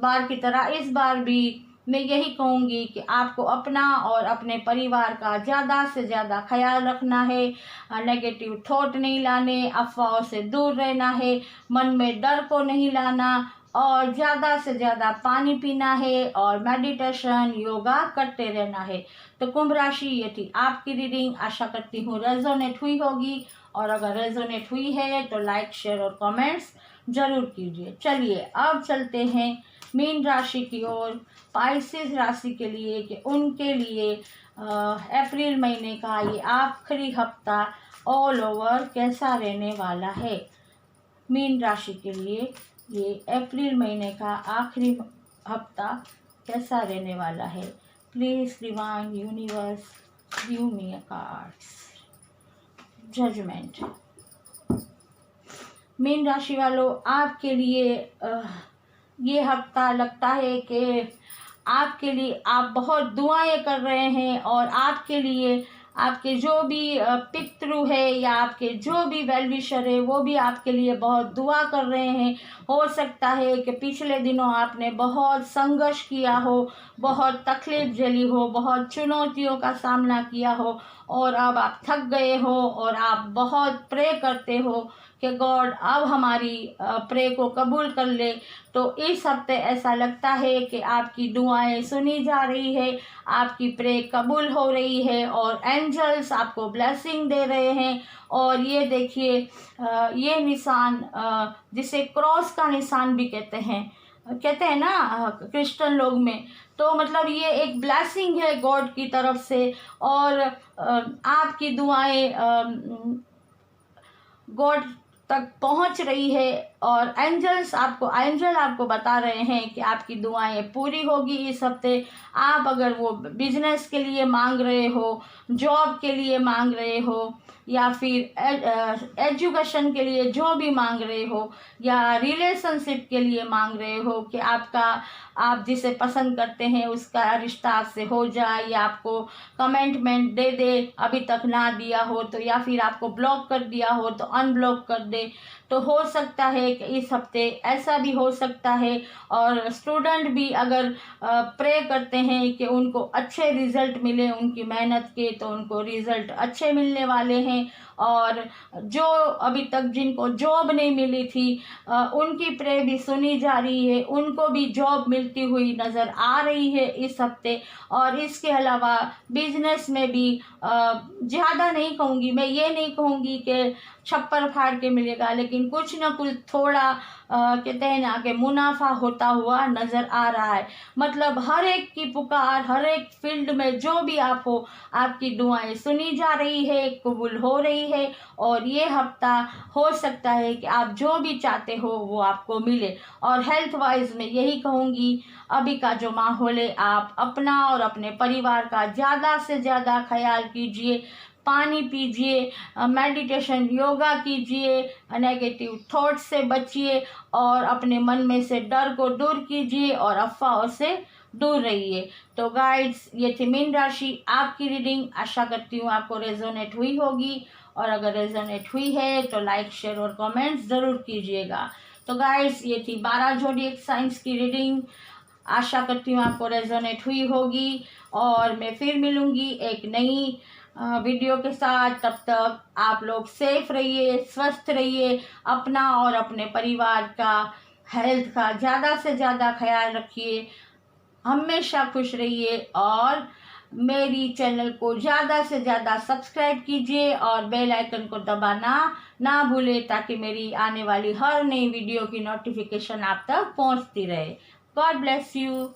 बार की तरह इस बार भी मैं यही कहूँगी कि आपको अपना और अपने परिवार का ज़्यादा से ज़्यादा ख्याल रखना है। नेगेटिव थॉट नहीं लाने, अफवाहों से दूर रहना है, मन में डर को नहीं लाना, और ज़्यादा से ज़्यादा पानी पीना है, और मेडिटेशन योगा करते रहना है। तो कुंभ राशि, ये थी आपकी रीडिंग। आशा करती हूँ रेजोनेट हुई होगी, और अगर रेजोनेट हुई है तो लाइक, शेयर और कमेंट्स ज़रूर कीजिए। चलिए अब चलते हैं मीन राशि की ओर। पाइसेस राशि के लिए कि उनके लिए अप्रैल महीने का ये आखिरी हफ्ता ऑल ओवर कैसा रहने वाला है। मीन राशि के लिए ये अप्रैल महीने का आखिरी हफ्ता कैसा रहने वाला है। Please divine universe give me a cards. Judgement. मीन राशि वालों, आपके लिए ये हफ्ता लगता है कि आपके लिए आप बहुत दुआएं कर रहे हैं, और आपके लिए आपके जो भी पितृ है या आपके जो भी वेलविशर है वो भी आपके लिए बहुत दुआ कर रहे हैं। हो सकता है कि पिछले दिनों आपने बहुत संघर्ष किया हो, बहुत तकलीफ झेली हो, बहुत चुनौतियों का सामना किया हो, और अब आप थक गए हो और आप बहुत प्रे करते हो कि गॉड अब हमारी प्रे को कबूल कर ले। तो इस हफ्ते ऐसा लगता है कि आपकी दुआएं सुनी जा रही है, आपकी प्रे कबूल हो रही है, और एंजल्स आपको ब्लेसिंग दे रहे हैं। और ये देखिए, ये निशान जिसे क्रॉस का निशान भी कहते हैं ना क्रिश्चियन लोग में, तो मतलब ये एक ब्लेसिंग है गॉड की तरफ से। और आपकी दुआएं गॉड तक पहुंच रही है, और एंजल आपको बता रहे हैं कि आपकी दुआएं पूरी होगी इस हफ्ते। आप अगर वो बिजनेस के लिए मांग रहे हो, जॉब के लिए मांग रहे हो, या फिर एजुकेशन के लिए जो भी मांग रहे हो, या रिलेशनशिप के लिए मांग रहे हो कि आप जिसे पसंद करते हैं उसका रिश्ता आपसे हो जाए, या आपको कमेंटमेंट दे दे अभी तक ना दिया हो तो, या फिर आपको ब्लॉक कर दिया हो तो अनब्लॉक कर दे। तो हो सकता है कि इस हफ्ते ऐसा भी हो सकता है। और स्टूडेंट भी अगर प्रे करते हैं कि उनको अच्छे रिजल्ट मिले उनकी मेहनत के, तो उनको रिजल्ट अच्छे मिलने वाले हैं। और जो अभी तक जिनको जॉब नहीं मिली थी उनकी प्रे भी सुनी जा रही है, उनको भी जॉब मिलती हुई नज़र आ रही है इस हफ्ते। और इसके अलावा बिजनेस में भी ज़्यादा नहीं कहूँगी, मैं ये नहीं कहूँगी कि छप्पर फाड़ के मिलेगा, लेकिन कुछ ना कुछ थोड़ा कहते हैं ना कि मुनाफा होता हुआ नज़र आ रहा है। मतलब हर एक की पुकार, हर एक फील्ड में जो भी आप हो, आपकी दुआएं सुनी जा रही है, कबूल हो रही है। और ये हफ्ता हो सकता है कि आप जो भी चाहते हो वो आपको मिले। और हेल्थ वाइज में यही कहूँगी, अभी का जो माहौल है आप अपना और अपने परिवार का ज़्यादा से ज़्यादा ख्याल कीजिए, पानी पीजिए, मेडिटेशन योगा कीजिए, नेगेटिव थॉट से बचिए, और अपने मन में से डर को दूर कीजिए, और अफवाहों से दूर रहिए। तो गाइड्स, ये थी मीन राशि आपकी रीडिंग। आशा करती हूँ आपको रेजोनेट हुई होगी, और अगर रेजोनेट हुई है तो लाइक, शेयर और कमेंट्स ज़रूर कीजिएगा। तो गाइड्स, ये थी 12 ज़ोडिएक साइंस की रीडिंग। आशा करती हूँ आपको रेजोनेट हुई होगी और मैं फिर मिलूँगी एक नई वीडियो के साथ। तब तक आप लोग सेफ रहिए, स्वस्थ रहिए, अपना और अपने परिवार का हेल्थ का ज़्यादा से ज़्यादा ख्याल रखिए, हमेशा खुश रहिए और मेरी चैनल को ज़्यादा से ज़्यादा सब्सक्राइब कीजिए और बेल आइकन को दबाना ना भूलें ताकि मेरी आने वाली हर नई वीडियो की नोटिफिकेशन आप तक पहुंचती रहे। God bless you.